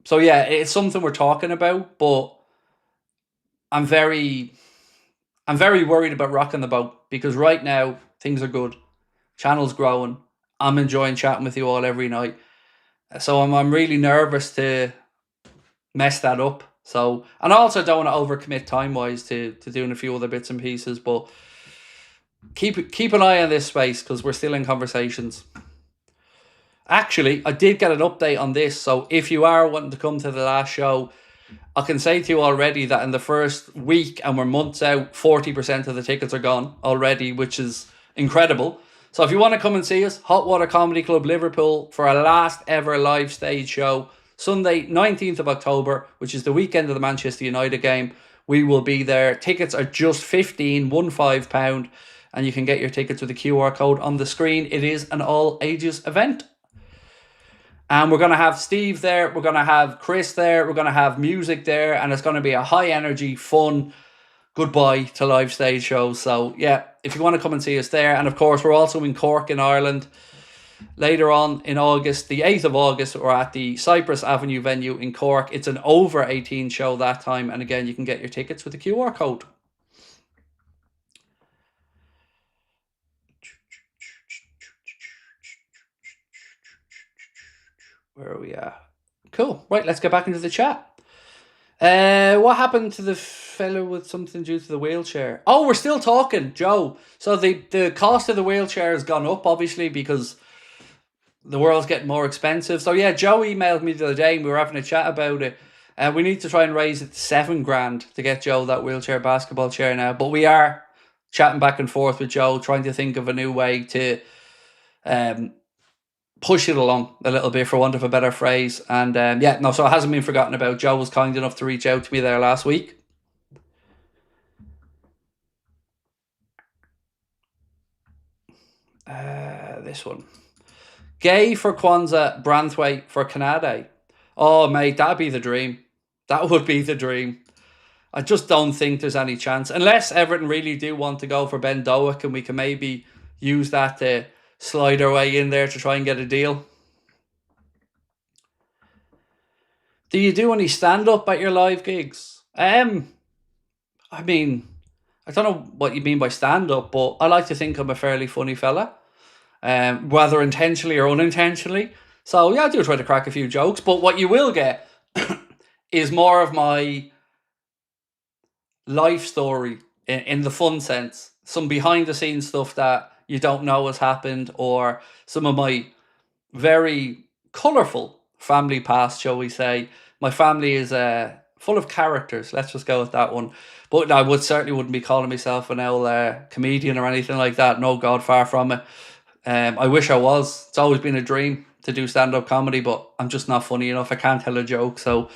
S1: So yeah, it's something we're talking about, but I'm very worried about rocking the boat because right now things are good. Channel's growing. I'm enjoying chatting with you all every night. So I'm really nervous to mess that up. So, and I also don't want to overcommit time-wise to doing a few other bits and pieces, but keep an eye on this space because we're still in conversations. Actually, I did get an update on this, so if you are wanting to come to the last show, I can say to you already that in the first week, and we're months out, 40% of the tickets are gone already, which is incredible. So if you want to come and see us, Hot Water Comedy Club Liverpool for our last ever live stage show, Sunday, 19th of October, which is the weekend of the Manchester United game. We will be there. Tickets are just £15, and you can get your tickets with the QR code on the screen. It is an all-ages event. And we're going to have Steve there. We're going to have Chris there. We're going to have music there. And it's going to be a high-energy, fun goodbye to live stage shows. So, yeah, if you want to come and see us there. And, of course, we're also in Cork in Ireland. Later on in August, the 8th of August, we're at the Cyprus Avenue venue in Cork. It's an over-18 show that time. And, again, you can get your tickets with the QR code. Where are we at? Cool. Right, let's get back into the chat. What happened to the fellow with something due to the wheelchair? Oh, we're still talking, Joe. So the cost of the wheelchair has gone up, obviously, because the world's getting more expensive. So yeah, Joe emailed me the other day and we were having a chat about it. We need to try and raise it to $7,000 to get Joe that wheelchair basketball chair now. But we are chatting back and forth with Joe, trying to think of a new way to push it along a little bit, for want of a better phrase. And so it hasn't been forgotten about. Joe was kind enough to reach out to me there last week. This one. Guehi for Quansah, Branthwaite for Konate. Oh, mate, that'd be the dream. That would be the dream. I just don't think there's any chance. Unless Everton really do want to go for Ben Doak and we can maybe use that to slide our way in there to try and get a deal. Do you do any stand-up at your live gigs? I mean, I don't know what you mean by stand-up, but I like to think I'm a fairly funny fella. Whether intentionally or unintentionally. So yeah, I do try to crack a few jokes, but what you will get is more of my life story in the fun sense. Some behind-the-scenes stuff that you don't know has happened, or some of my very colourful family past, shall we say. My family is full of characters. Let's just go with that one. But I certainly wouldn't be calling myself an old comedian or anything like that. No, God, far from it. I wish I was. It's always been a dream to do stand-up comedy, but I'm just not funny enough. I can't tell a joke, so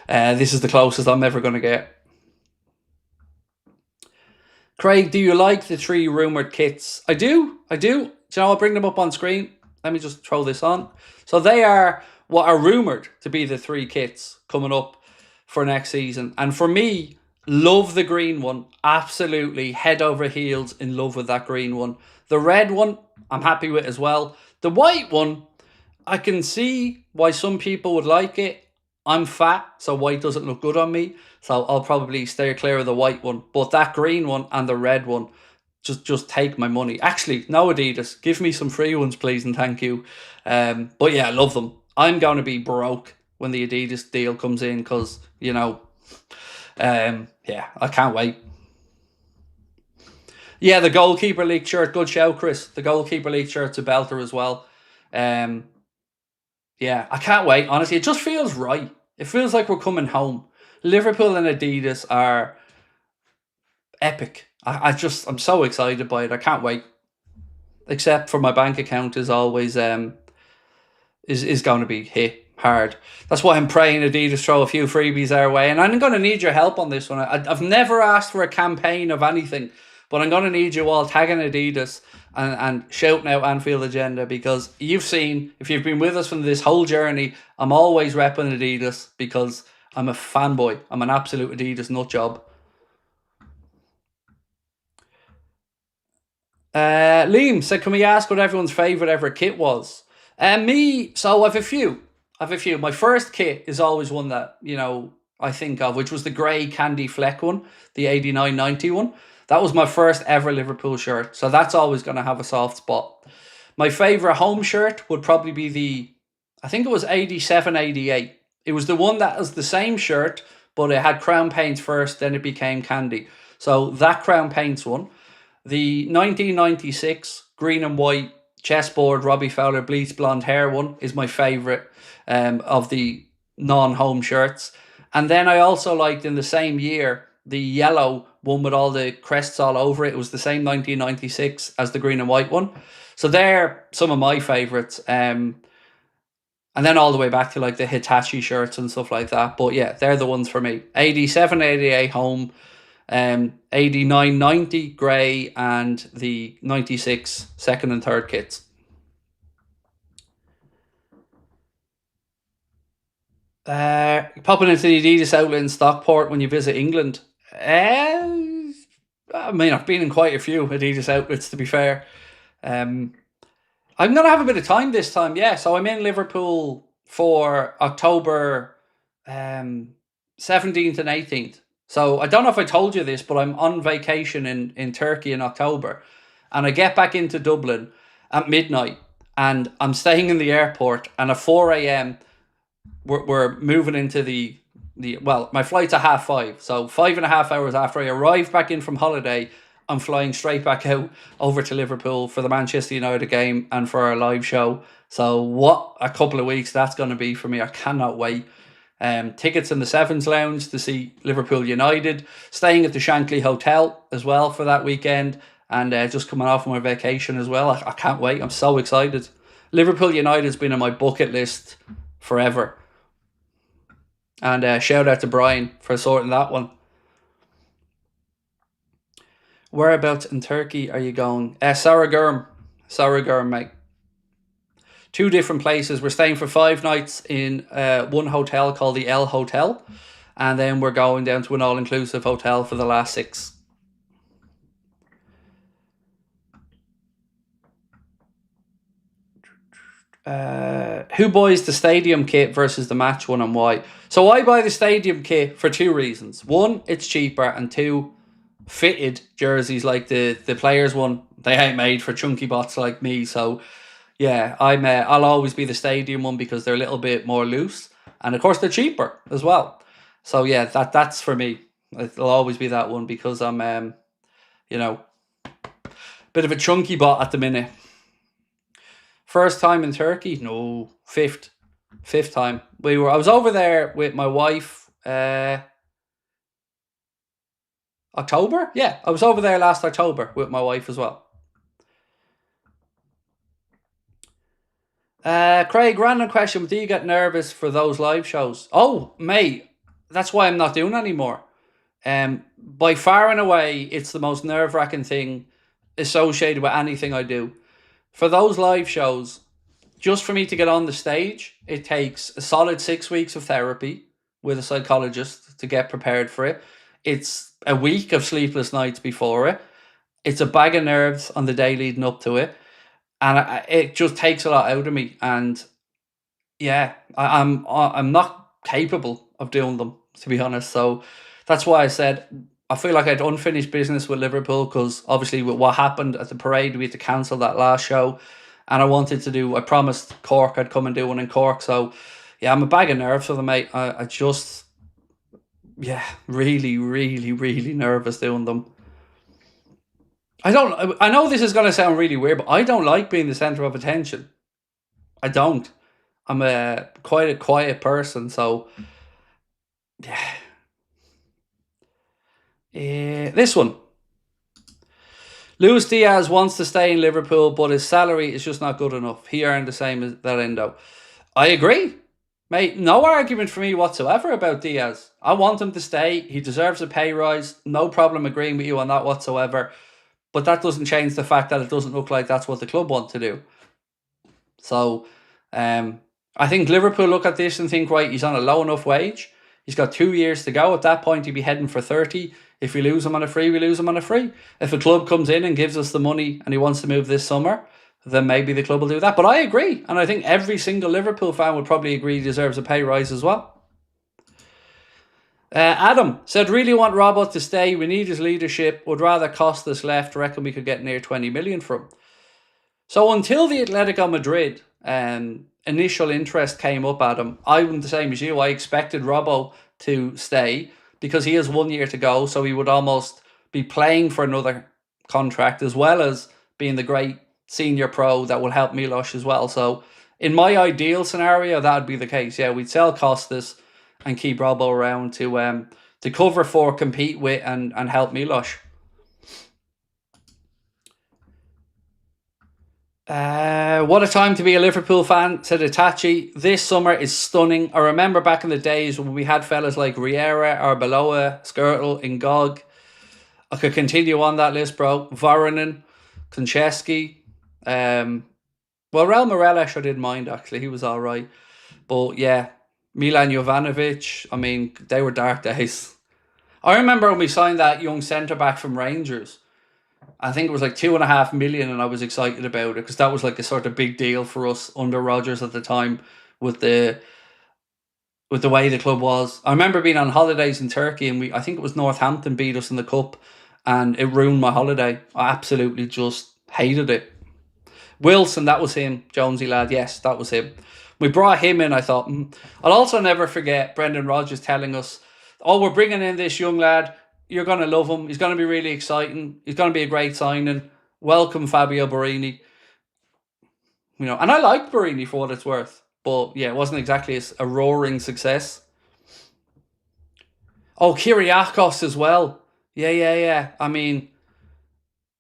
S1: this is the closest I'm ever going to get. Craig, do you like the 3 rumoured kits? I do. Do you know, I'll bring them up on screen. Let me just throw this on. So they are what are rumoured to be the 3 kits coming up for next season. And for me, love the green one. Absolutely head over heels in love with that green one. The red one, I'm happy with as well. The white one, I can see why some people would like it. I'm fat, so white doesn't look good on me. So I'll probably stay clear of the white one. But that green one and the red one, just take my money. Actually, no, Adidas, give me some free ones, please, and thank you. But yeah, I love them. I'm going to be broke when the Adidas deal comes in because, yeah, I can't wait. Yeah, the goalkeeper league shirt, good shout, Chris. The goalkeeper league shirt's a belter as well. Um, yeah, I can't wait. Honestly, it just feels right. It feels like we're coming home. Liverpool and Adidas are epic. I'm so excited by it. I can't wait. Except for my bank account is always is going to be hit hard. That's why I'm praying Adidas throw a few freebies our way, and I'm going to need your help on this one. I've never asked for a campaign of anything, but I'm going to need you all tagging Adidas and shouting out Anfield Agenda, because you've seen, if you've been with us from this whole journey, I'm always repping Adidas because I'm a fanboy. I'm an absolute Adidas nutjob. Liam said, can we ask what everyone's favourite ever kit was? So I've a few. My first kit is always one that, I think of, which was the grey candy fleck one, the 89-90 one. That was my first ever Liverpool shirt. So that's always going to have a soft spot. My favourite home shirt would probably be I think it was 87-88. It was the one that was the same shirt, but it had Crown Paints first, then it became candy. So that Crown Paints one. The 1996 green and white chessboard Robbie Fowler bleach blonde hair one is my favourite of the non-home shirts. And then I also liked, in the same year, the yellow one with all the crests all over it. It was the same 1996 as the green and white one. So they're some of my favourites. And then all the way back to like the Hitachi shirts and stuff like that. But yeah, they're the ones for me. 87-88 home. 89-90 grey, and the 96 second and third kits. Popping into the Adidas outlet in Stockport when you visit England. I mean, I've been in quite a few Adidas outlets, to be fair. I'm going to have a bit of time this time, yeah. So I'm in Liverpool for October 17th and 18th. So I don't know if I told you this, but I'm on vacation in Turkey in October. And I get back into Dublin at midnight. And I'm staying in the airport. And at 4 a.m, we're moving into well, my flight's at 5:30. So 5.5 hours after I arrive back in from holiday, I'm flying straight back out over to Liverpool for the Manchester United game and for our live show. So what a couple of weeks that's going to be for me. I cannot wait. Tickets in the Sevens Lounge to see Liverpool United. Staying at the Shankly Hotel as well for that weekend. And just coming off my vacation as well. I can't wait. I'm so excited. Liverpool United's been on my bucket list forever. And shout out to Brian for sorting that one. Whereabouts in Turkey are you going? Sarıgürüm, mate. 2 different places. We're staying for 5 nights in one hotel called the El Hotel. And then we're going down to an all-inclusive hotel for the last 6. Who buys the stadium kit versus the match one, and why? So I buy the stadium kit for 2 reasons. 1, it's cheaper, and 2, fitted jerseys like the players one, they ain't made for chunky bots like me. So yeah, I'll always be the stadium one because they're a little bit more loose, and of course they're cheaper as well. So yeah, that's for me. It'll always be that one because I'm bit of a chunky bot at the minute. First time in Turkey? No, fifth time. I was over there with my wife. October? Yeah, I was over there last October with my wife as well. Craig, random question. Do you get nervous for those live shows? Oh, mate, that's why I'm not doing anymore. By far and away, it's the most nerve-wracking thing associated with anything I do. For those live shows, just for me to get on the stage, it takes a solid 6 weeks of therapy with a psychologist to get prepared for it. It's a week of sleepless nights before it. It's a bag of nerves on the day leading up to it. And it just takes a lot out of me. And yeah, I'm not capable of doing them, to be honest. So that's why I said I feel like I had unfinished business with Liverpool because obviously with what happened at the parade, we had to cancel that last show. And I promised Cork I'd come and do one in Cork. So, yeah, I'm a bag of nerves for them, mate. I just, yeah, really, really, really nervous doing them. I know this is going to sound really weird, but I don't like being the centre of attention. I don't. I'm quite a quiet person, so yeah. This one. Luis Diaz wants to stay in Liverpool, but his salary is just not good enough. He earned the same as that Endo. I agree. Mate, no argument for me whatsoever about Diaz. I want him to stay. He deserves a pay rise. No problem agreeing with you on that whatsoever. But that doesn't change the fact that it doesn't look like that's what the club want to do. So, I think Liverpool look at this and think, right, he's on a low enough wage. He's got 2 years to go. At that point, he'd be heading for 30. If we lose him on a free, we lose him on a free. If a club comes in and gives us the money and he wants to move this summer, then maybe the club will do that. But I agree. And I think every single Liverpool fan would probably agree he deserves a pay rise as well. Adam said, really want Robbo to stay. We need his leadership. Would rather cost us left. Reckon we could get near 20 million from him. So until the Atletico Madrid initial interest came up, Adam, I'm the same as you. I expected Robbo to stay because he has 1 year to go. So he would almost be playing for another contract as well as being the great senior pro that will help Milos as well. So in my ideal scenario, that would be the case. Yeah, we'd sell Costas and keep Robbo around to cover for, compete with, and help Milos. What a time to be a Liverpool fan, said Itachi. This summer is stunning. I remember back in the days when we had fellas like Riera, Arbeloa, Skirtle, Ingog. I could continue on that list, bro. Voronin, Konchesky. Well, Raul Morelos I didn't mind, actually. He was all right. But yeah, Milan Jovanovic, I mean, they were dark days. I remember when we signed that young centre-back from Rangers. I think it was like 2.5 million, and I was excited about it because that was like a sort of big deal for us under Rodgers at the time with the way the club was. I remember being on holidays in Turkey, and I think it was Northampton beat us in the cup, and it ruined my holiday. I absolutely just hated it. Wilson, that was him. Jonesy lad, yes, that was him. We brought him in, I thought. I'll also never forget Brendan Rodgers telling us, oh, we're bringing in this young lad. You're going to love him. He's going to be really exciting. He's going to be a great signing. Welcome, Fabio Borini. You know, and I liked Borini for what it's worth. But yeah, it wasn't exactly a roaring success. Oh, Kyriakos as well. Yeah. I mean,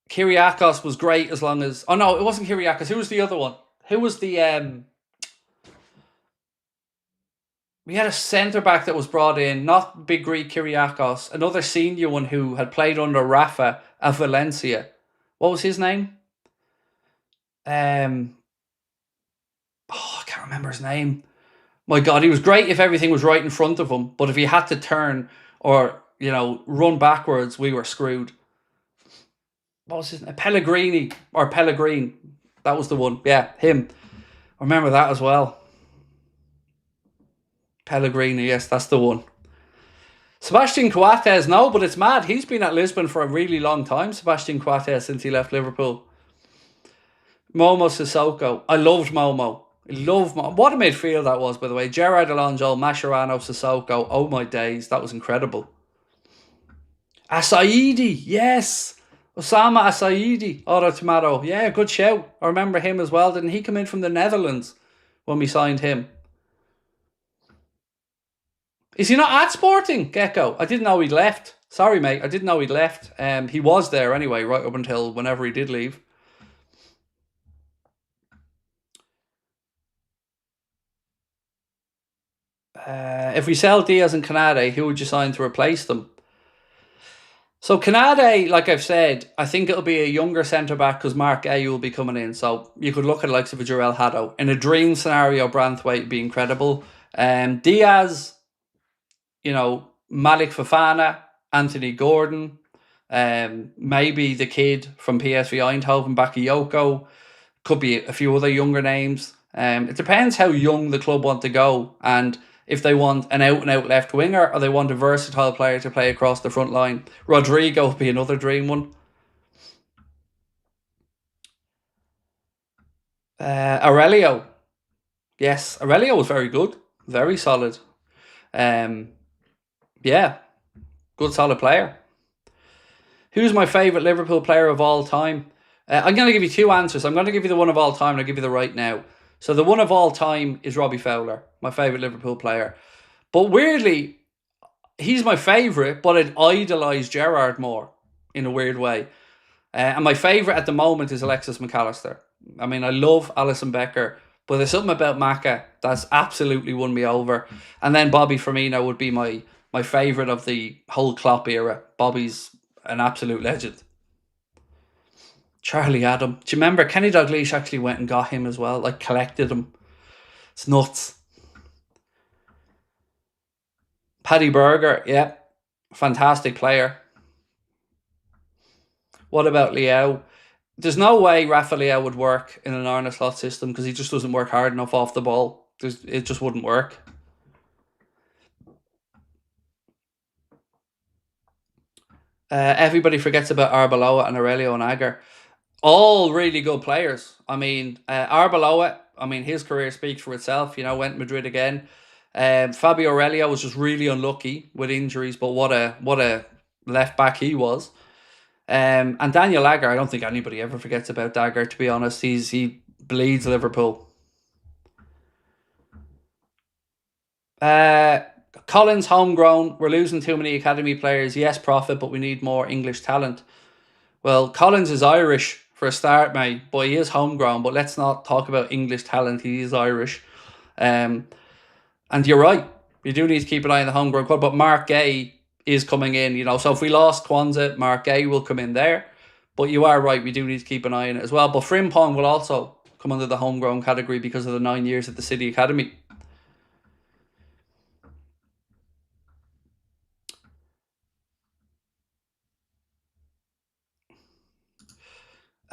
S1: Kyriakos was great as long as... Oh, no, it wasn't Kyriakos. Who was the other one? Who was the... We had a centre-back that was brought in, not Big Greek Kyriakos, another senior one who had played under Rafa at Valencia. What was his name? I can't remember his name. My God, he was great if everything was right in front of him, but if he had to turn or, run backwards, we were screwed. What was his name? Pellegrini. That was the one. Yeah, him. I remember that as well. Pellegrini, yes, that's the one. Sebastian Coates, no, but it's mad. He's been at Lisbon for a really long time, Sebastian Coates, since he left Liverpool. Momo Sissoko. I loved Momo. What a midfield that was, by the way. Gerard Alonso, Mascherano, Sissoko. Oh my days, that was incredible. Asaidi, yes. Osama Asaidi. Oro Tomato. Yeah, good shout. I remember him as well. Didn't he come in from the Netherlands when we signed him? Is he not at Sporting, Gecko? I didn't know he'd left. Sorry, mate. I didn't know he'd left. He was there anyway, right up until whenever he did leave. If we sell Diaz and Konate, who would you sign to replace them? So Konate, like I've said, I think it'll be a younger centre-back because Marc Guehi will be coming in. So you could look at the likes of a Jarell Haddo. In a dream scenario, Branthwaite would be incredible. Diaz... Malik Fofana, Anthony Gordon, maybe the kid from PSV Eindhoven, Bakayoko, could be a few other younger names. It depends how young the club want to go, and if they want an out-and-out left winger or they want a versatile player to play across the front line. Rodrigo would be another dream one. Aurelio. Yes, Aurelio was very good. Very solid. Yeah, good solid player. Who's my favourite Liverpool player of all time? I'm going to give you two answers. I'm going to give you the one of all time and I'll give you the right now. So the one of all time is Robbie Fowler, my favourite Liverpool player. But weirdly, he's my favourite, but I'd idolise Gerrard more in a weird way. And my favourite at the moment is Alexis McAllister. I mean, I love Alisson Becker, but there's something about Macca that's absolutely won me over. And then Bobby Firmino would be my favourite of the whole Klopp era. Bobby's an absolute legend. Charlie Adam. Do you remember Kenny Dalglish actually went and got him as well? Like, collected him. It's nuts. Paddy Berger, yeah. Fantastic player. What about Leao? There's no way Rafa Leao would work in an Arne Slot system because he just doesn't work hard enough off the ball. It just wouldn't work. Everybody forgets about Arbeloa and Aurelio and Agger. All really good players. I mean, Arbeloa, I mean, his career speaks for itself. You know, went Madrid again. Fabio Aurelio was just really unlucky with injuries, but what a left back he was. And Daniel Agger, I don't think anybody ever forgets about Dagger, to be honest. He bleeds Liverpool. Collins, homegrown. We're losing too many academy players. Yes, profit, but we need more English talent. Well, Collins is Irish for a start, mate. But he is homegrown. But let's not talk about English talent. He is Irish. And you're right. You do need to keep an eye on the homegrown club. But Marc Guehi is coming in, you know. So if we lost Kwanzaa, Marc Guehi will come in there. But you are right. We do need to keep an eye on it as well. But Frimpong will also come under the homegrown category because of the 9 years at the City Academy.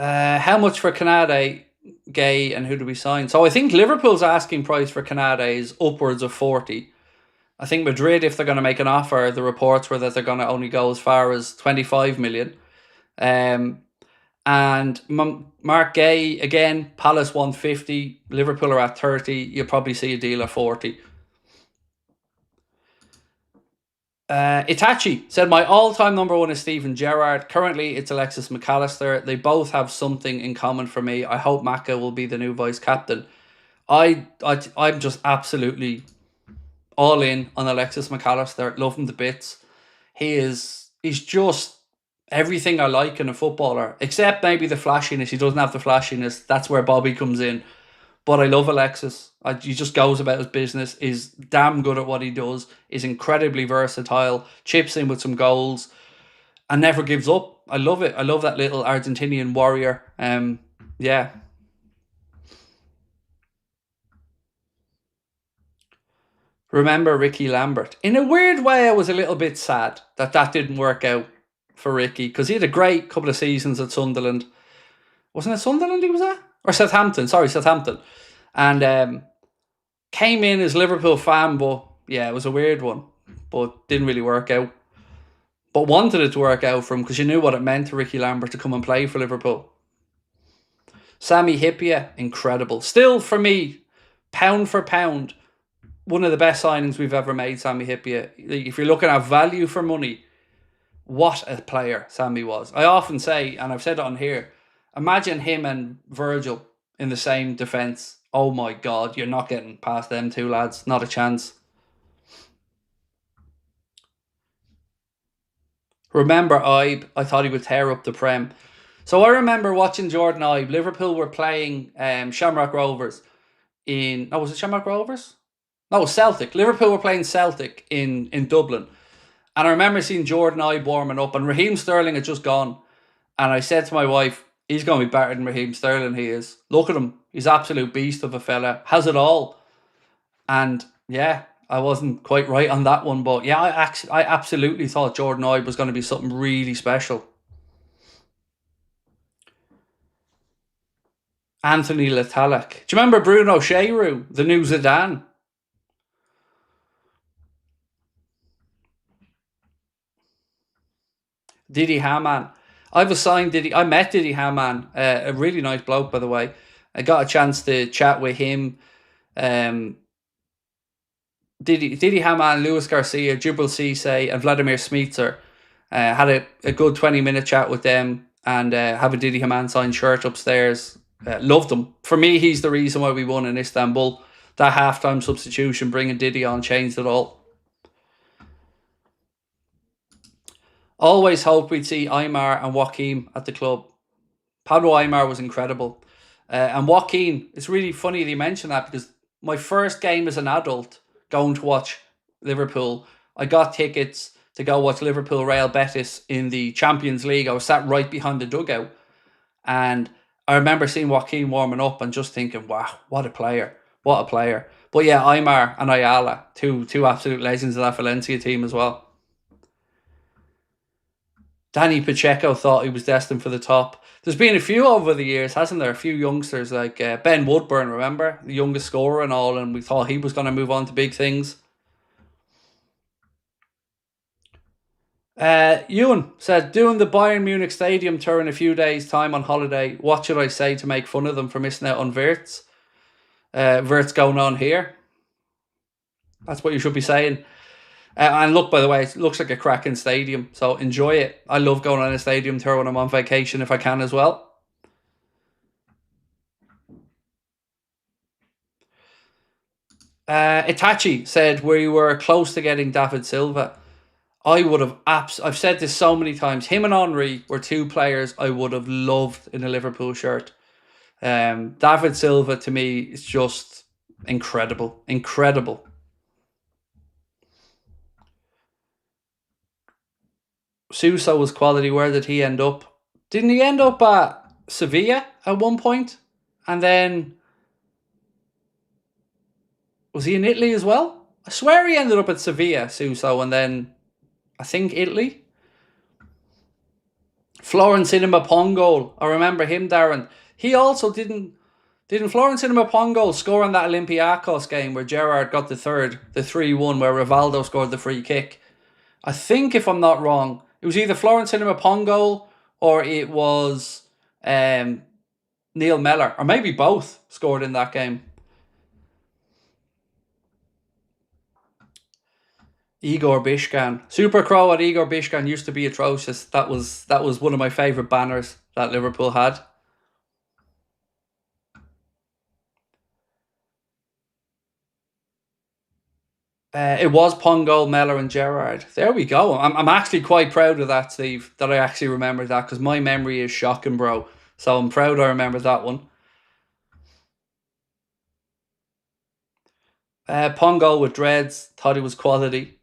S1: How much for Konate, Guehi, and who do we sign? So I think Liverpool's asking price for Konate is upwards of 40. I think Madrid, if they're going to make an offer, the reports were that they're going to only go as far as 25 million. And Marc Guehi, again, Palace 150, Liverpool are at 30. You'll probably see a deal at 40. Itachi said, my all-time number one is Steven Gerrard. Currently, it's Alexis McAllister. They both have something in common for me. I hope Macca will be the new vice-captain. I'm just all in on Alexis McAllister. Love him to bits. He's just everything I like in a footballer, except maybe the flashiness. He doesn't have the flashiness. That's where Bobby comes in. But I love Alexis. He just goes about his business, is damn good at what he does, is incredibly versatile, chips in with some goals, and never gives up. I love it. I love that little Argentinian warrior. Yeah. Remember Ricky Lambert. In a weird way, I was a little bit sad that didn't work out for Ricky, because he had a great couple of seasons at Sunderland. Wasn't it Sunderland he was at? Or Southampton. Sorry, Southampton. And came in as Liverpool fan, but yeah, it was a weird one. But didn't really work out. But wanted it to work out for him because you knew what it meant to Ricky Lambert to come and play for Liverpool. Sami Hyypiä, incredible. Still, for me, pound for pound, one of the best signings we've ever made, Sami Hyypiä. If you're looking at value for money, what a player Sami was. I often say, and I've said it on here, imagine him and Virgil in the same defence. Oh my God, you're not getting past them two lads. Not a chance. Remember Ibe? I thought he would tear up the Prem. So I remember watching Jordan Ibe. Liverpool were playing Shamrock Rovers in... Oh, was it Shamrock Rovers? No, Celtic. Liverpool were playing Celtic in Dublin. And I remember seeing Jordan Ibe warming up, and Raheem Sterling had just gone. And I said to my wife, he's going to be better than Raheem Sterling, he is. Look at him. He's an absolute beast of a fella. Has it all. And yeah, I wasn't quite right on that one. But yeah, I absolutely thought Jordan Ibe was going to be something really special. Anthony Letalak. Do you remember Bruno Cheyrou, the new Zidane? Didi Hamann. I've assigned Didi. I met Didi Hamann, a really nice bloke, by the way. I got a chance to chat with him. Didi Hamann, Luis Garcia, Jibril Cisse, and Vladimir Smitser. Had a good 20-minute chat with them, and have a Didi Hamann signed shirt upstairs. Loved him. For me, he's the reason why we won in Istanbul. That halftime substitution, bringing Didi on, changed it all. Always hoped we'd see Aymar and Joaquin at the club. Pablo Aymar was incredible. And Joaquin, it's really funny that you mention that, because my first game as an adult going to watch Liverpool, I got tickets to go watch Liverpool Real Betis in the Champions League. I was sat right behind the dugout. And I remember seeing Joaquin warming up and just thinking, wow, what a player. What a player. But yeah, Aymar and Ayala, two absolute legends of that Valencia team as well. Danny Pacheco thought he was destined for the top. There's been a few over the years, hasn't there? A few youngsters like Ben Woodburn, remember? The youngest scorer and all, and we thought he was going to move on to big things. Ewan said, doing the Bayern Munich stadium tour in a few days' time on holiday, what should I say to make fun of them for missing out on Wirtz? Wirtz going on here. That's what you should be saying. And look, by the way, it looks like a cracking stadium, so enjoy it. I love going on a stadium tour when I'm on vacation if I can as well. Itachi said we were close to getting David Silva. I would have I've said this so many times. Him and Henry were two players I would have loved in a Liverpool shirt. David Silva to me is just incredible. Incredible. Suso was quality. Where did he end up? Didn't he end up at Sevilla at one point? And then was he in Italy as well? I swear he ended up at Sevilla, Suso, and then I think Italy. Florence Inima-Pongolle. I remember him, Darren. He also didn't Florence Inima-Pongolle score in that Olympiacos game where Gerrard got the 3-1, where Rivaldo scored the free kick. I think, if I'm not wrong, it was either Florence Inima-Pongolle or it was Neil Mellor, or maybe both scored in that game. Igor Bishkan. Super Crow at Igor Bishkan used to be atrocious. That was one of my favourite banners that Liverpool had. It was Pongolle, Mellor and Gerrard. There we go. I'm actually quite proud of that, Steve, that I actually remember that, because my memory is shocking, bro. So I'm proud I remember that one. Pongolle with dreads. Thought he was quality.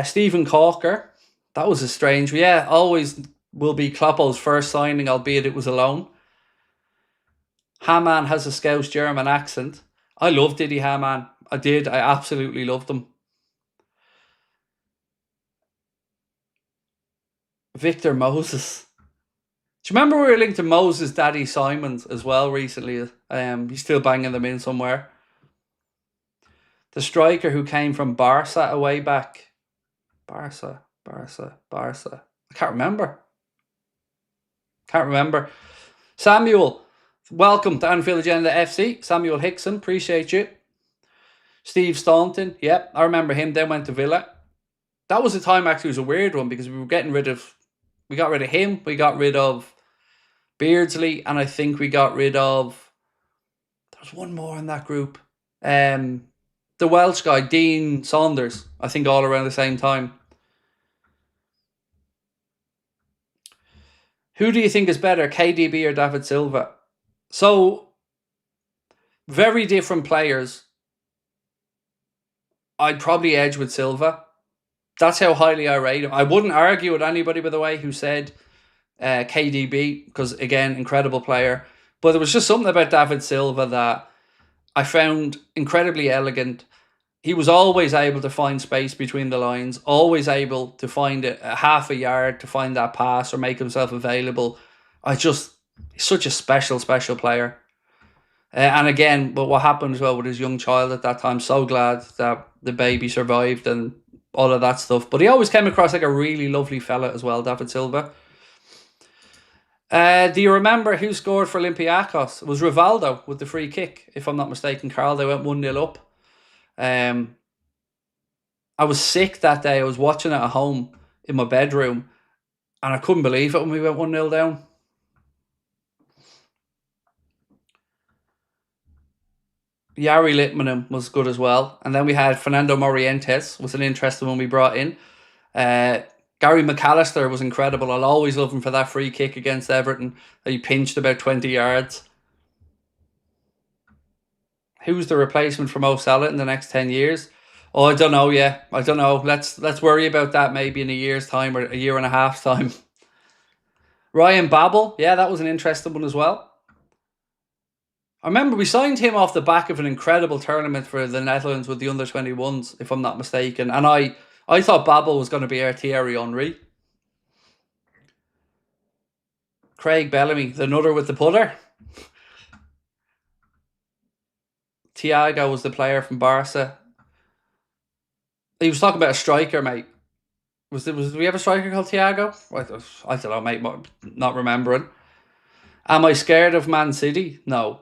S1: Stephen Corker. That was a strange. Yeah, always will be Kloppo's first signing, albeit it was a loan. Hamann has a Scouse German accent. I loved Didi Hamann. I did. I absolutely loved him. Victor Moses. Do you remember we were linked to Moses' daddy Simons as well recently? He's still banging them in somewhere. The striker who came from Barca a way back. Barca. I can't remember. Samuel. Welcome to Anfield Agenda FC. Samuel Hickson, appreciate you. Steve Staunton, yep, I remember him. Then went to Villa. That was a time, actually, it was a weird one, because we got rid of him, we got rid of Beardsley, and I think we got rid of, there was one more in that group. The Welsh guy, Dean Saunders, I think all around the same time. Who do you think is better, KDB or David Silva? So, very different players. I'd probably edge with Silva. That's how highly I rate him. I wouldn't argue with anybody, by the way, who said KDB, because, again, incredible player. But there was just something about David Silva that I found incredibly elegant. He was always able to find space between the lines, always able to find a half a yard to find that pass or make himself available. He's such a special player. And again, but what happened as well with his young child at that time, so glad that the baby survived and all of that stuff. But he always came across like a really lovely fella as well, David Silva. Do you remember who scored for Olympiacos? It was Rivaldo with the free kick, if I'm not mistaken, Carl. They went 1-0 up. I was sick that day. I was watching it at home in my bedroom, and I couldn't believe it when we went 1-0 down. Yari Litmanen was good as well. And then we had Fernando Morientes, was an interesting one we brought in. Gary McAllister was incredible. I'll always love him for that free kick against Everton that he pinched about 20 yards. Who's the replacement for Mo Salah in the next 10 years? Oh, I don't know. Yeah, I don't know. Let's worry about that maybe in a year's time or a year and a half's time. Ryan Babel. Yeah, that was an interesting one as well. I remember we signed him off the back of an incredible tournament for the Netherlands with the under-21s, if I'm not mistaken. And I thought Babel was going to be our Thierry Henry. Craig Bellamy, the nutter with the putter. Thiago was the player from Barca. He was talking about a striker, mate. Do we have a striker called Thiago? I don't know, mate. Not remembering. Am I scared of Man City? No,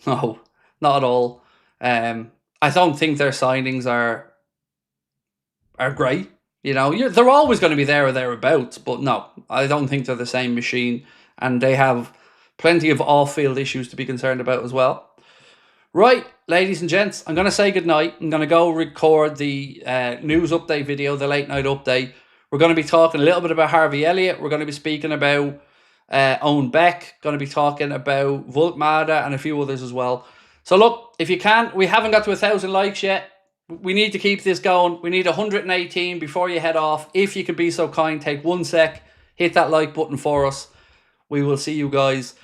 S1: not at all. I don't think their signings are great. You know, they're always going to be there or thereabouts, but no, I don't think they're the same machine, and they have plenty of off-field issues to be concerned about as well. Right, ladies and gents, I'm going to say goodnight. I'm going to go record the news update video, the late night update. We're going to be talking a little bit about Harvey Elliott. We're going to be speaking about Owen Beck. Going to be talking about Volkmada and a few others as well. So look, if you can, we haven't got to 1,000 likes yet. We need to keep this going. We need 118 before you head off. If you could be so kind, take 1 sec, hit that like button for us. We will see you guys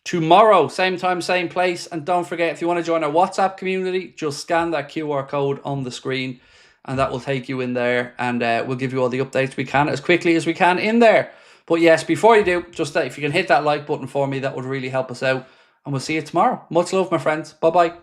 S1: tomorrow, same time, same place. And don't forget, if you want to join our WhatsApp community, just scan that QR code on the screen and that will take you in there, and we'll give you all the updates we can as quickly as we can in there. But yes, before you do, just if you can hit that like button for me, that would really help us out. And we'll see you tomorrow. Much love, my friends. Bye-bye.